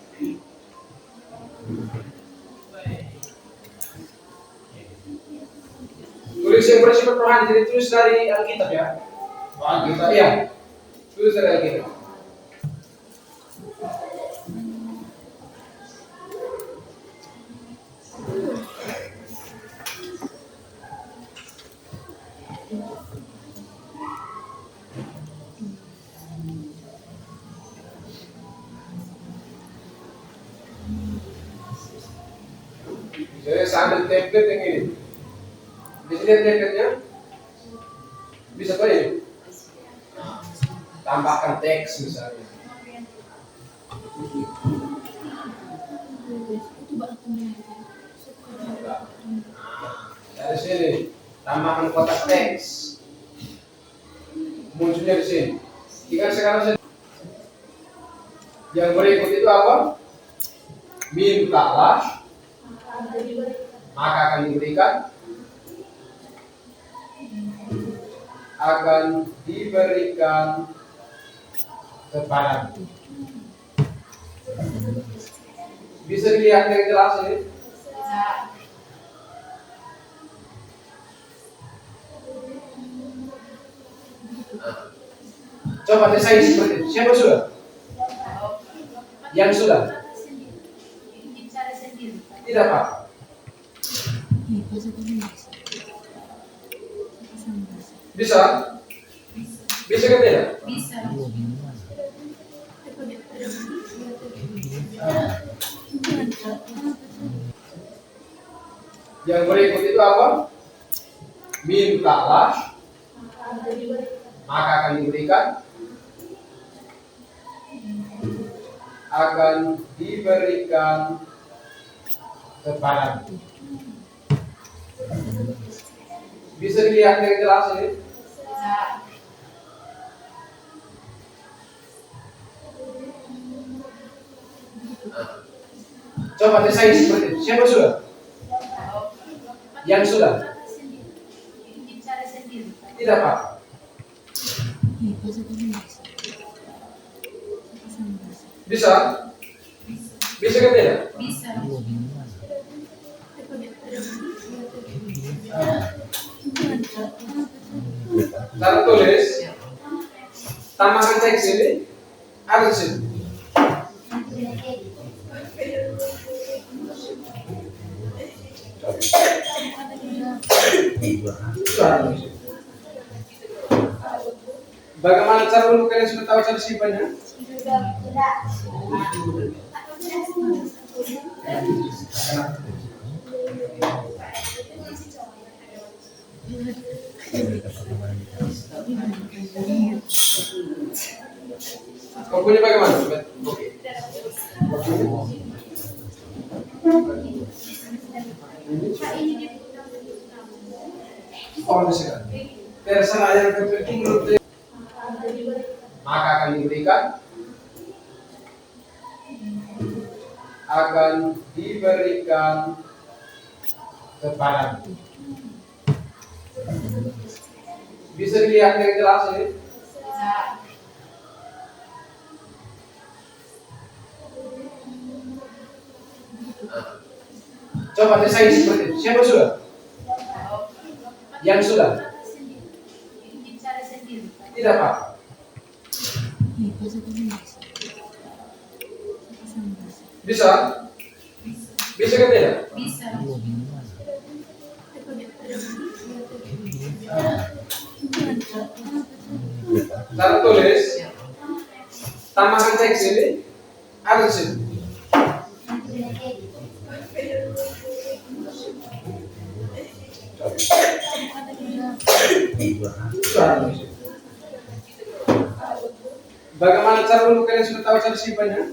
Tulis yang bersifat rohani, jadi tulis dari Alkitab ya. Alkitab ya. Tulis dari Alkitab. Jadi saya ambil template yang ini. Bisa lihat template-nya? Bisa apa ini? Tambahkan teks misalnya. Dari sini tambahkan kotak teks. Munculnya di sini. Jika sekarang yang berikut itu apa? Mintalah, maka akan diberikan. Akan diberikan kepadamu. Bisa dilihat yang jelas ini? Coba desain seperti itu. Siapa sudah? Yang sudah? Dicari sendiri. Tidak Pak. Bisa? Bisa kan tidak? Bisa. Yang berikut itu apa? Mintalah, maka akan diberikan. Akan diberikan kepadamu. Bisa dilihat yang jelas ini? Bisa. Coba desain seperti itu. Siapa sudah? Yang sudah? Dicari sendiri. Tidak Pak. Bisa? Bisa kan tidak? Bisa. Cara tulis, tambahkan teks ini, ada di sini. Bagaimana cara dulu kalian sudah tahu cara simpannya? Kau punya bagaimana? Oke. Oh, bisa. Terserah yang terpenting menurut maka akan diberikan, akan diberikan kepadamu. Bisa dilihat yang jelas ini? Bisa. Coba desain seperti itu. Siapa sudah? Yang sudah? Dicari sendiri. Tidak Pak. Bisa? Bisa kan tidak? Bisa. Cara tulis, tambahkan teks ini, ada di sini. Bagaimana cara dulu kalian sudah tahu cara simpannya?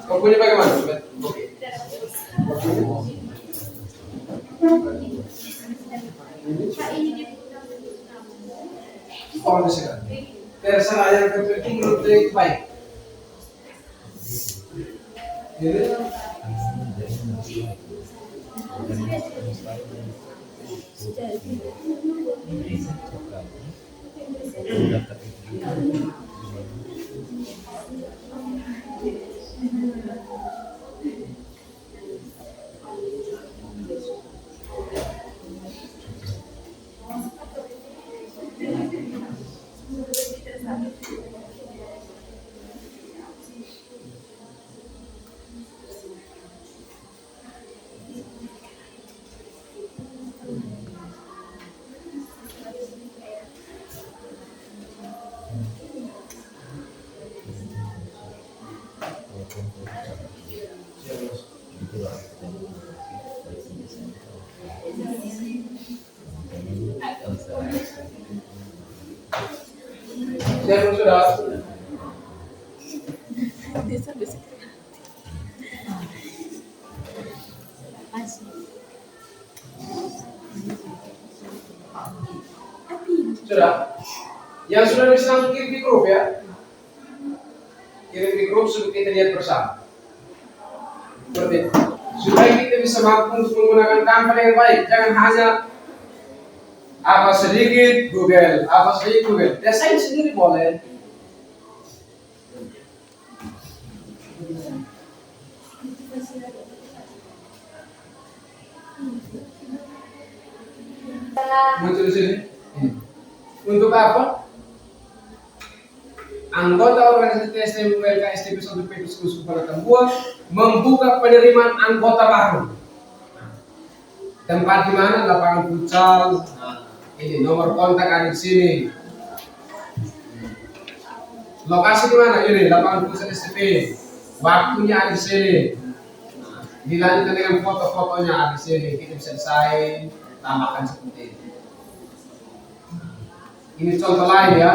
Kau punya bagaimana? Oke. Oh, bisa. Terserah yang terpenting menurut yang baik. Jadi, siapa sudah? Sudah? Yang sudah bisa langsung kirim di grup ya? Kirim di grup sudah kita lihat bersama. Seperti itu. Supaya kita bisa mampu untuk menggunakan Canva dengan baik. Jangan hanya Apa sedikit Google, apa sedikit Google. Desain sendiri boleh. Muncul di sini. Untuk apa? Anggota organisasi TSM ULK STP 1 Petrus Kepala Tambua membuka penerimaan anggota baru. Tempat di mana? Lapangan futsal. Ini nomor kontak ada di sini. Lokasi di mana? Ini lapangan futsal STP. Waktunya ada di sini. Dilanjutkan dengan foto-fotonya ada di sini. Kita bisa desain, tambahkan seperti ini. Ini contoh lain ya.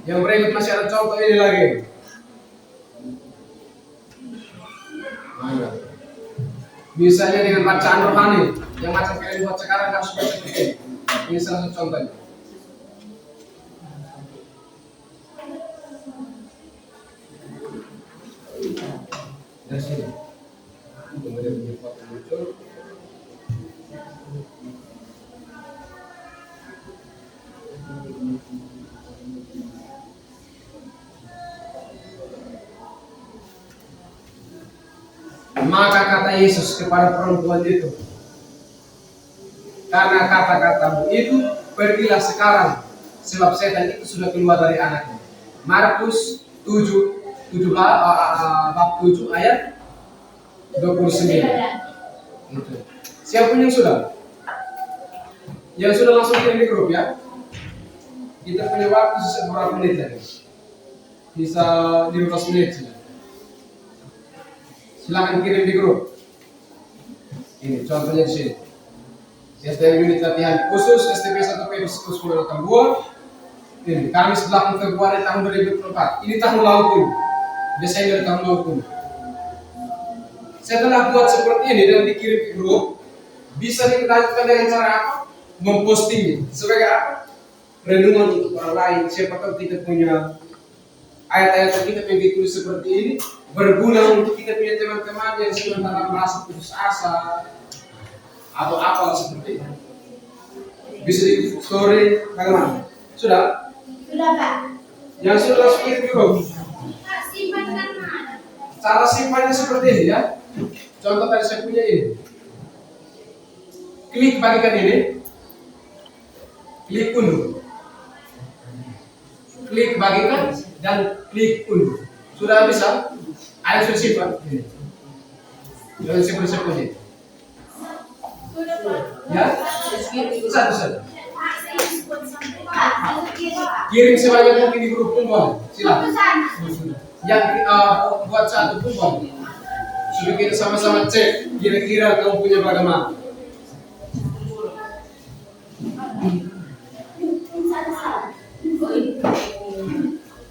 Yang berikut masih ada contoh ini lagi. Misalnya dengan bacaan rohani yang macam kalian buat sekarang harus baca seperti ini. Ini salah satu contohnya. Dari sini. Kemudian punya foto muncul. Maka kata Yesus kepada perempuan itu, karena kata-katamu itu, pergilah sekarang, sebab setan itu sudah keluar dari anaknya. Markus 17 bab 7 ayat 29. Itu. Siapa yang sudah? Yang sudah langsung kirim di grup ya. Kita punya waktu sisa beberapa menit lagi. Bisa 15 menit sudah. Silakan kirim di grup. Ini contohnya di sini. STM unit latihan khusus STP 1 Petrus Kepala Tambua. Ini Kamis 8 Februari tahun 2024. Ini tahun lalu pun. Desember tahun lalu pun. Setelah buat seperti ini dan dikirim ke grup, bisa dilanjutkan dengan cara apa? Mempostingnya. Sebagai apa? Renungan untuk orang lain. Siapa tahu kita punya ayat-ayat yang kita pengen ditulis seperti ini berguna untuk kita punya teman-teman yang sementara merasa putus asa atau apalah seperti itu. Bisa di story bagaimana? Sudah? Sudah Pak. Yang sudah langsung kirim juga. Pak, simpankan mana? Cara simpannya seperti ini ya. Contoh tadi saya punya ini. Klik bagikan ini. Klik unduh. Klik bagikan dan klik unduh. Sudah bisa? Ayo sudah simpan. Jangan simpan-simpan ini. Sudah Pak. Ya? Satu-satu. Pak, Kirim sebanyak mungkin di grup pun boleh. Silakan. sana. Yang buat satu pun boleh. Sudah kita sama-sama cek kira-kira kamu punya bagaimana.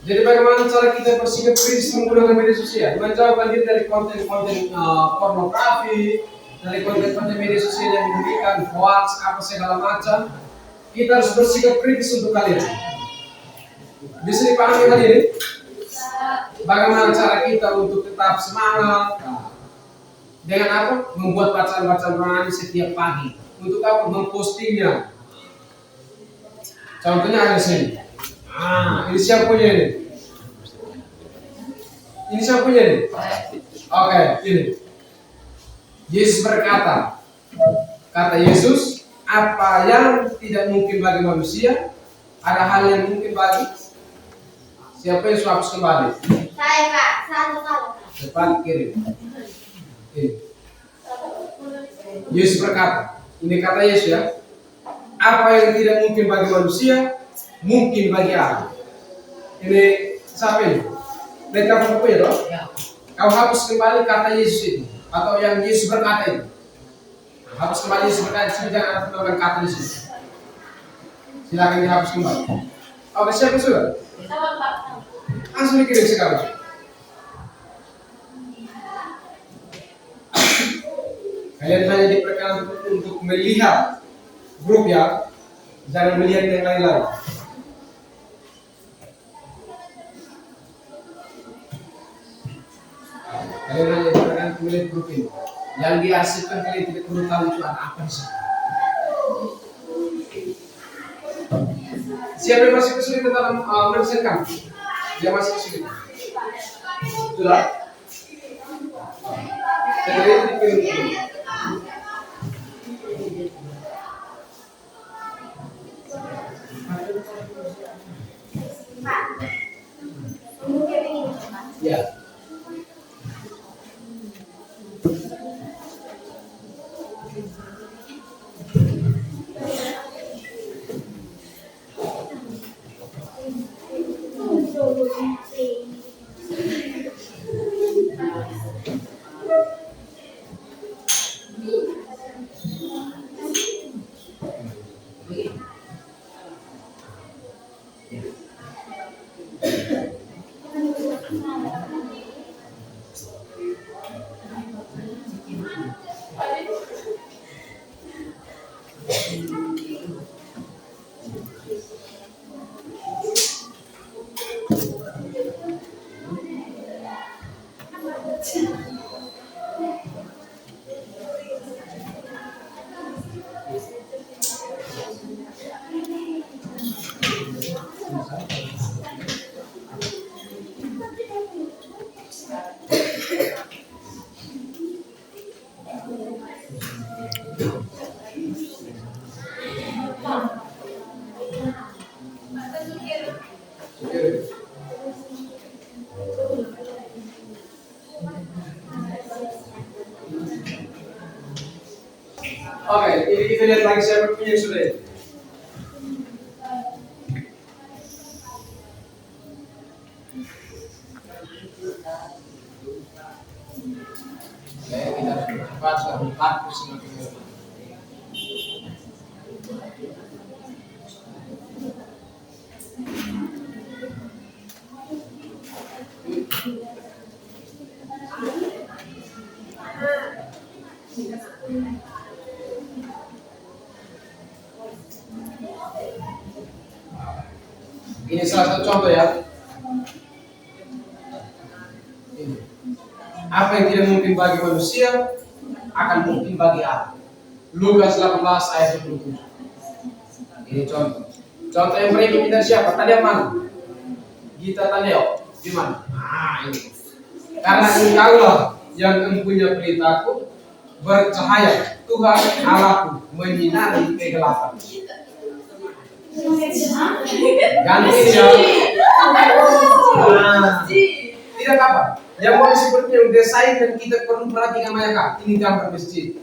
Jadi bagaimana cara kita bersikap kritis menggunakan media sosial? Menjauhkan diri dari konten-konten pornografi, dari konten-konten media sosial yang memberikan hoax apa segala macam. Kita harus bersikap kritis untuk kalian. Bisa dipahami hal ini? Bagaimana cara kita untuk tetap semangat? Dengan apa? Membuat bacaan-bacaan rohani setiap pagi. Untuk apa? Mempostingnya. Contohnya ada di sini. Ini siapa punya ini? Ini siapa punya ini? Oke, ini. Yesus berkata, kata Yesus, apa yang tidak mungkin bagi manusia, ada hal yang mungkin bagi. Siapa yang sudah hapus kembali? Saya Pak, satu. Depan kiri. Ini. Yesus berkata, ini kata Yesus ya. Apa yang tidak mungkin bagi manusia, mungkin bagi Allah. Ini siapa ini? Mereka buku ya dong? Kau hapus kembali kata Yesus itu, atau yang Yesus berkata itu. Hapus kembali Yesus berkata, sini jangan ada penolakan kata di sini. Silakan dihapus kembali. Oke, siapa sudah? Langsung dikirim sekarang. Kalian hanya diperkenankan untuk melihat grup ya, jangan melihat yang lain-lain. Kalian hanya diperkenankan melihat grup ini. Yang diarsipkan kalian tidak perlu tahu itu ada apa di sana. Siapa yang masih kesulitan dalam mendesainkan? Dia masih kesulitan. Sudah? Jadi itu dikirim. Ya. Oke, ini kita lihat lagi siapa punya yang sudah. Kita baca 4 Ini salah satu contoh ya. Ini. Apa yang tidak mungkin bagi manusia akan mungkin bagi Allah. Lukas 18 ayat 27. Ini contoh. Contoh yang berikut kita siapa? Tadi yang mana? Gita Tadeo. Di mana? Nah, ini. Karena engkaulah yang mempunyai pelitaku bercahaya Tuhan Allahku menyinari kegelapan. Ganti ya. Tidak apa. Yang mau seperti yang desain dan kita perlu perhatikan banyak kak. Ini gambar masjid.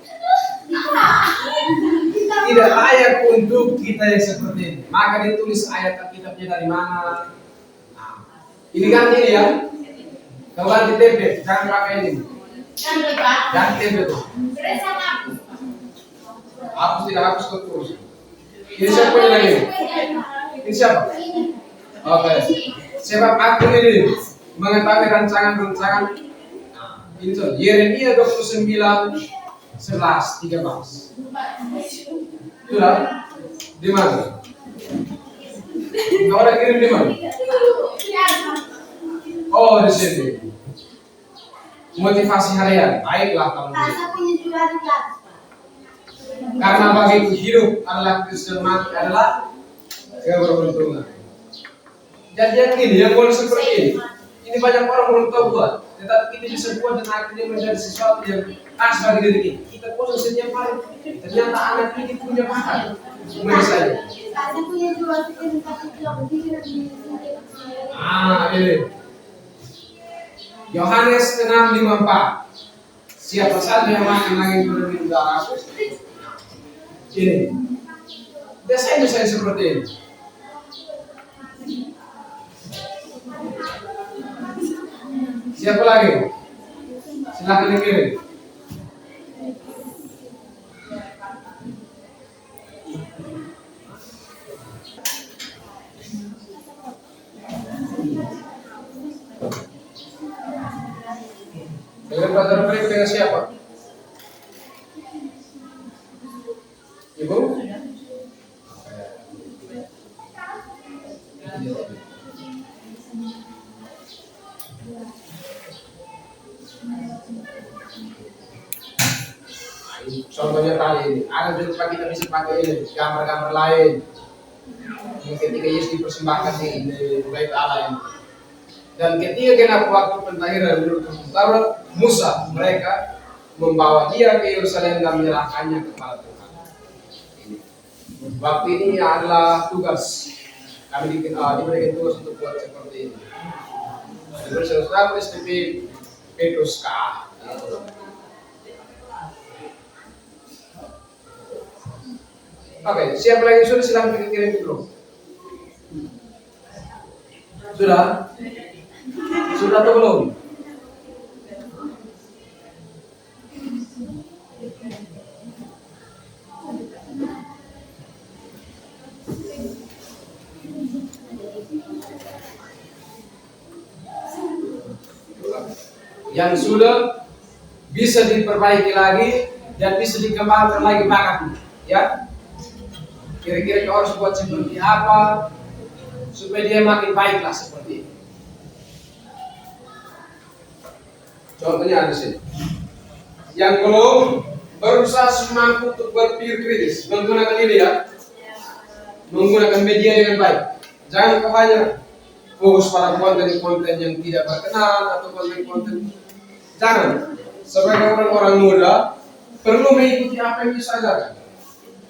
Tidak layak untuk kita yang seperti ini. Maka ditulis ayat Alkitabnya dari mana. Nah, ini ganti ini ya. Kau ganti tempe, jangan pakai ini. Ganti tempe tuh. Hapus tidak hapus terus. Ini siapa yang lagi? Ini siapa? Oke. Sebab aku ini mengetahui rancangan-rancangan. Ini tuh Yeremia 29 11 13. Sudah? Di mana? Kau ada kirim di mana? Oh, di sini. Motivasi harian. Baiklah kalau begitu. Karena bagiku hidup adalah Kristus dan mati adalah keberuntungan. Jadi yang ini, yang boleh seperti ini. Ini banyak orang belum tahu buat. Tetapi kita bisa buat dan akhirnya menjadi sesuatu yang khas bagi diri kita. Kita bosan setiap hari. Ternyata anak ini punya bakat. Menurut saya. Ini. Yohanes 6:54. Siapa saja yang makan lagi minum darah aku. Ini. Desain seperti ini. Siapa lagi? Silakan dikirim. Dengan brother break dengan siapa? Ibu? Contohnya tadi ini, ada juga kita bisa pakai ini, gambar-gambar lain. yang ketika Yesus dipersembahkan di bait Allah ini. Dan ketika genap waktu pentahiran menurut hukum Taurat, Musa mereka membawa dia ke Yerusalem dan menyerahkannya kepada Tuhan. Waktu ini adalah tugas kami diberikan tugas untuk buat seperti ini. Terus STP Petrus K. Oke, siapa lagi sudah silakan kirim dulu. Sudah? Sudah atau belum? Yang sudah bisa diperbaiki lagi dan bisa dikembangkan lagi bakatnya, ya. Kira-kira kau harus buat seperti apa supaya dia makin baiklah seperti ini. Contohnya ada sini. Yang belum berusaha semampu untuk berpikir kritis, menggunakan ini ya, menggunakan media dengan baik. Jangan kau hanya fokus pada konten-konten yang tidak berkenan atau konten-konten. Jangan. Sebagai orang-orang muda perlu mengikuti apa yang disajarkan.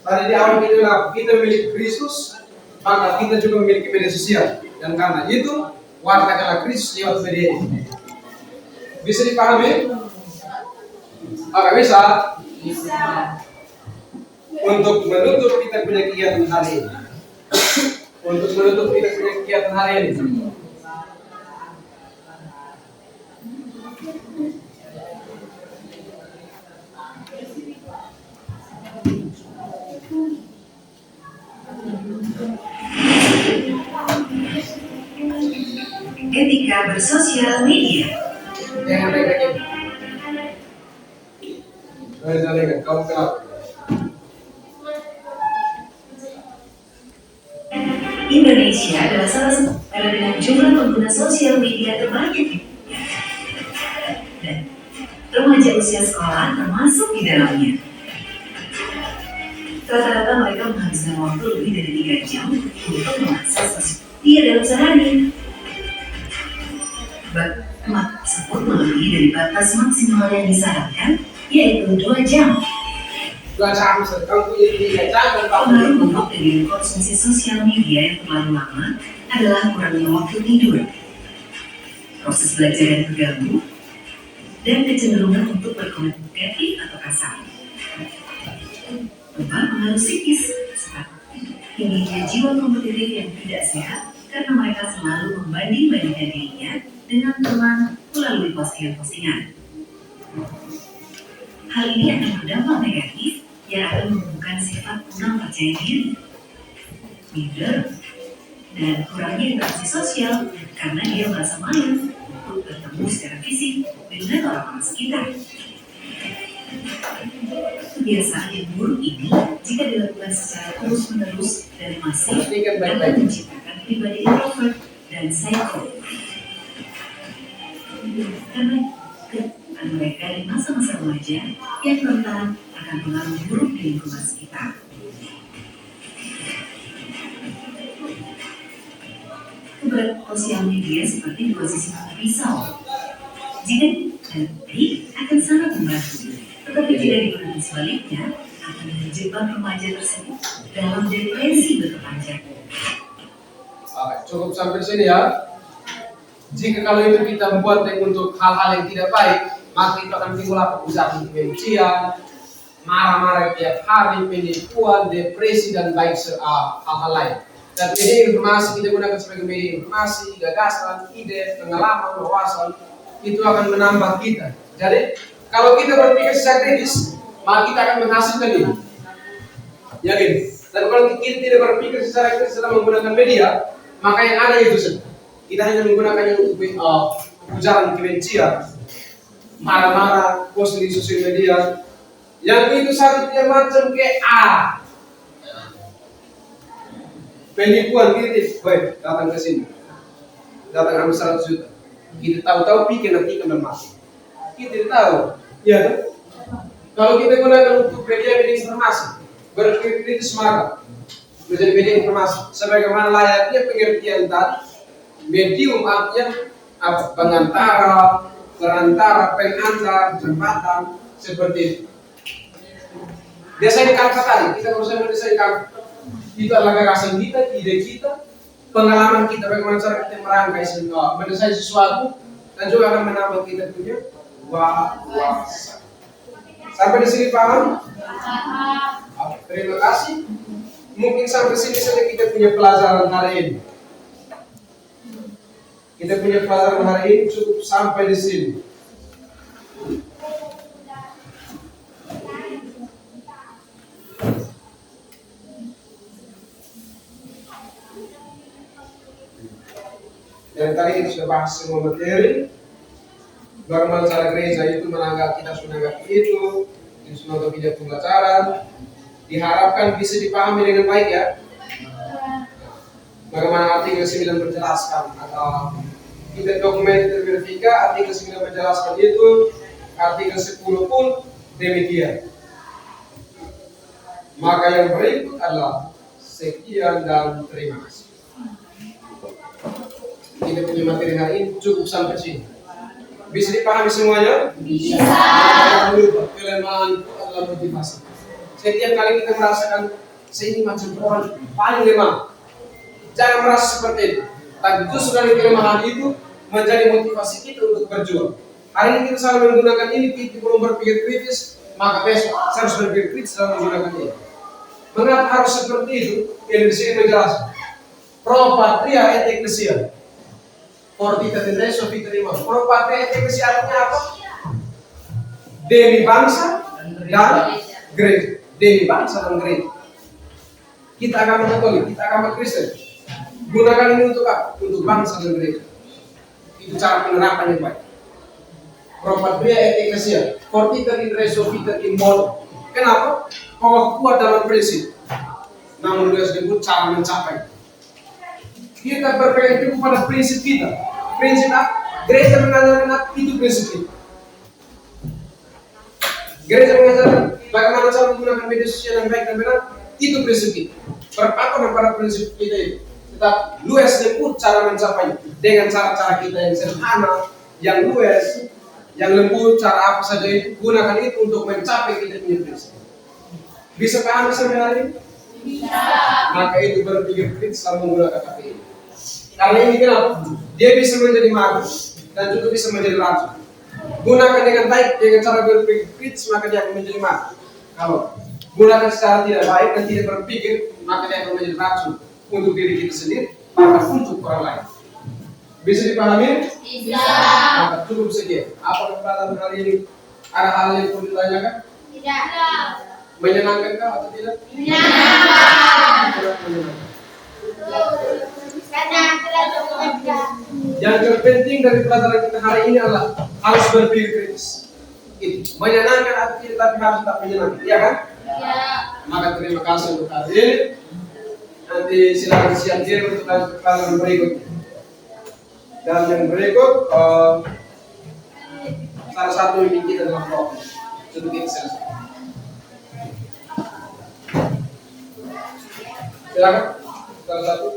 Tadi di awal kita memiliki Kristus, maka kita juga memiliki media sosial. Dan karena itu, wartakanlah Kristus lewat media ini. Bisa dipahami? Apakah bisa? Bisa. Untuk menutup kita punya kegiatan hari ini. Untuk menutup kita punya kegiatan hari ini. Etika bersosial media. Jangan baik-baik. Jangan, kamu kenapa? Indonesia adalah salah satu negara dengan jumlah pengguna sosial media terbanyak. Dan remaja usia sekolah termasuk di dalamnya. Rata-rata mereka menghabiskan waktu lebih dari 3 jam untuk mengakses sosial media dalam sehari. Bahkan tersebut melebihi dari batas maksimal yang disarankan, yaitu 2 jam. Pengaruh buruk dari konsumsi sosial media yang terlalu lama adalah kurangnya waktu tidur, proses belajar yang terganggu, dan kecenderungan untuk berkomentar negatif atau kasar. Pengaruh psikis seperti tingginya jiwa kompetitif yang tidak sehat karena mereka selalu membanding-bandingkan dirinya dengan teman melalui postingan-postingan. Hal ini akan berdampak negatif yang akan menumbuhkan sifat kurang percaya diri, minder, dan kurangnya interaksi sosial karena dia merasa malu untuk bertemu secara fisik dengan orang-orang sekitar. Kebiasaan yang buruk ini jika dilakukan secara terus-menerus dan masif akan menciptakan pribadi introvert dan psycho. Karena mereka di masa-masa remaja yang rentan akan pengaruh buruk di lingkungan sekitar. Keberadaan sosial media seperti dua sisi pisau. Jika baik akan sangat membantu, tetapi jika digunakan sebaliknya akan menjebak remaja tersebut dalam depresi berkepanjangan. Oke, cukup sampai sini ya. Jika kalau itu kita membuat untuk hal-hal yang tidak baik, maka itu akan timbul apa? Usaha kebencian, marah-marah tiap hari, penipuan, depresi, dan baik hal-hal lain. Dan media informasi kita gunakan sebagai media informasi, gagasan, ide, pengalaman, wawasan, itu akan menambah kita. Jadi, kalau kita berpikir secara kritis, maka kita akan menghasilkan ini. Yakin? Dan kalau kita tidak berpikir secara kritis dalam menggunakan media, maka yang ada itu saja. Kita hanya menggunakannya untuk ujaran kebencian, marah-marah, post di sosial media. Yang itu satunya macam kayak penipuan kritis. Baik, datang ke sini, datang ambil 100 juta. Kita tahu-tahu pikir nanti akan mati. Kita tidak tahu, ya kan? Kalau kita gunakan untuk media informasi, berpikir kritis maka menjadi media informasi. Sebagaimana layaknya pengertian tadi, medium artinya apa? Pengantara, perantara, pengantar, jembatan, seperti itu. Biasanya kata tadi, kita berusaha menyelesaikan itu adalah gagasan kita, ide kita, pengalaman kita, bagaimana cara kita merangkai menyelesaikan sesuatu, dan juga akan menambah kita punya wawasan. Sampai di sini paham? Terima kasih. Mungkin sampai sini saja kita punya pelajaran hari ini. Kita punya pelajaran hari ini cukup sampai di sini. Dan tadi kita sudah bahas semua materi. Bagaimana cara gereja itu menanggapi, kita sudah menanggapi itu sudah tidak pembelajaran. Diharapkan bisa dipahami dengan baik ya. Bagaimana artikel 9 menjelaskan atau kita dokumen terverifika, artikel 9 menjelaskan itu, artikel 10 pun demikian. Maka yang berikut adalah sekian dan terima kasih. Kita punya materi hari ini cukup sampai sini. Bisa dipahami semuanya? Bisa. Jangan lupa, kelemahan itu adalah motivasi. Setiap kali kita merasakan saya ini macam orang paling lemah, jangan merasa seperti itu. Tapi justru dari kelemahan itu menjadi motivasi kita untuk berjuang. Hari ini kita selalu menggunakan ini, kita belum berpikir kritis, maka besok saya harus berpikir kritis dalam menggunakan ini. Mengapa harus seperti itu? Yang di sini menjelaskan. Pro patria et ecclesia. Fortita tendeso diterima. Pro patria et ecclesia artinya apa? Demi bangsa dan gereja. Demi bangsa dan gereja. Kita agama Katolik, kita agama Kristen. Gunakan ini untuk apa? Untuk bangsa dan gereja. Itu cara penerapan yang baik. Pro patria et ecclesia. Fortita tendeso vita in modo. Kenapa? Bahwa kuat dalam prinsip, namun juga disebut cara mencapai. Kita berpegang teguh pada prinsip kita. Prinsip apa? Gereja mengajarkan apa? Itu prinsip kita. Gereja mengajarkan bagaimana cara menggunakan media sosial yang baik dan benar. Itu prinsip kita. Berpatok pada prinsip kita itu. Tetap luas lembut cara mencapai dengan cara-cara kita yang sederhana, yang luas, yang lembut, cara apa saja itu. Gunakan itu untuk mencapai kita punya prinsip. Bisa paham sampai hari ini? Bisa. Maka itu berpikir kritis dalam menggunakan KPI. Karena ini kenapa? Dia bisa menjadi magus dan juga bisa menjadi racun. Gunakan dengan baik, dengan cara berpikir kritis, maka dia akan menjadi magus. Kalau gunakan secara tidak baik dan tidak berpikir, maka dia akan menjadi racun untuk diri kita sendiri, bahkan untuk orang lain. Bisa dipahami? Bisa. Maka cukup sekian. Apa pelajaran hari ini? Ada hal yang perlu ditanyakan? Tidak. Menyenangkan kau atau tidak? Menyenangkan. Yang terpenting dari pelajaran kita hari ini adalah harus berpikir kritis. Itu menyenangkan atau tidak, tapi harus tetap menyenangkan, iya kan? Iya. Maka terima kasih untuk hari ini. Nanti silakan siap diri untuk pelajaran berikutnya. Dan yang berikut salah satu yang kita dalam blog untuk kita selesai. Silakan, salah satu.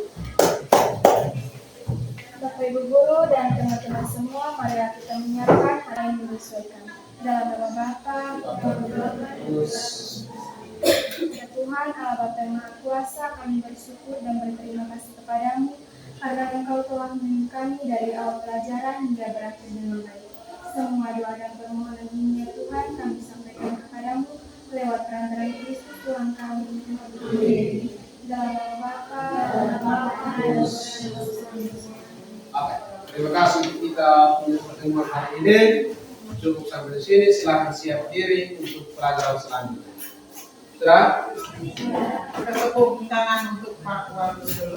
Bapak Ibu Guru dan teman-teman semua, mari kita menyiapkan hal yang menyesuaikan. Dalam nama Bapa, ya Tuhan, Allah Bapa yang Maha Kuasa, kami bersyukur dan berterima kasih kepadamu karena Engkau telah menolong kami dari awal pelajaran hingga berakhir dengan baik. Semua doa dan permohonan ini ya Tuhan kami sampaikan kepadamu lewat perantaraan Kristus Tuhan kami. Dalam nama Bapa dan Oke, terima kasih kita punya pertemuan hari ini. Cukup sampai di sini. Silakan siap diri untuk pelajaran selanjutnya. Sudah? Kita tepuk tangan untuk Pak Wali dulu.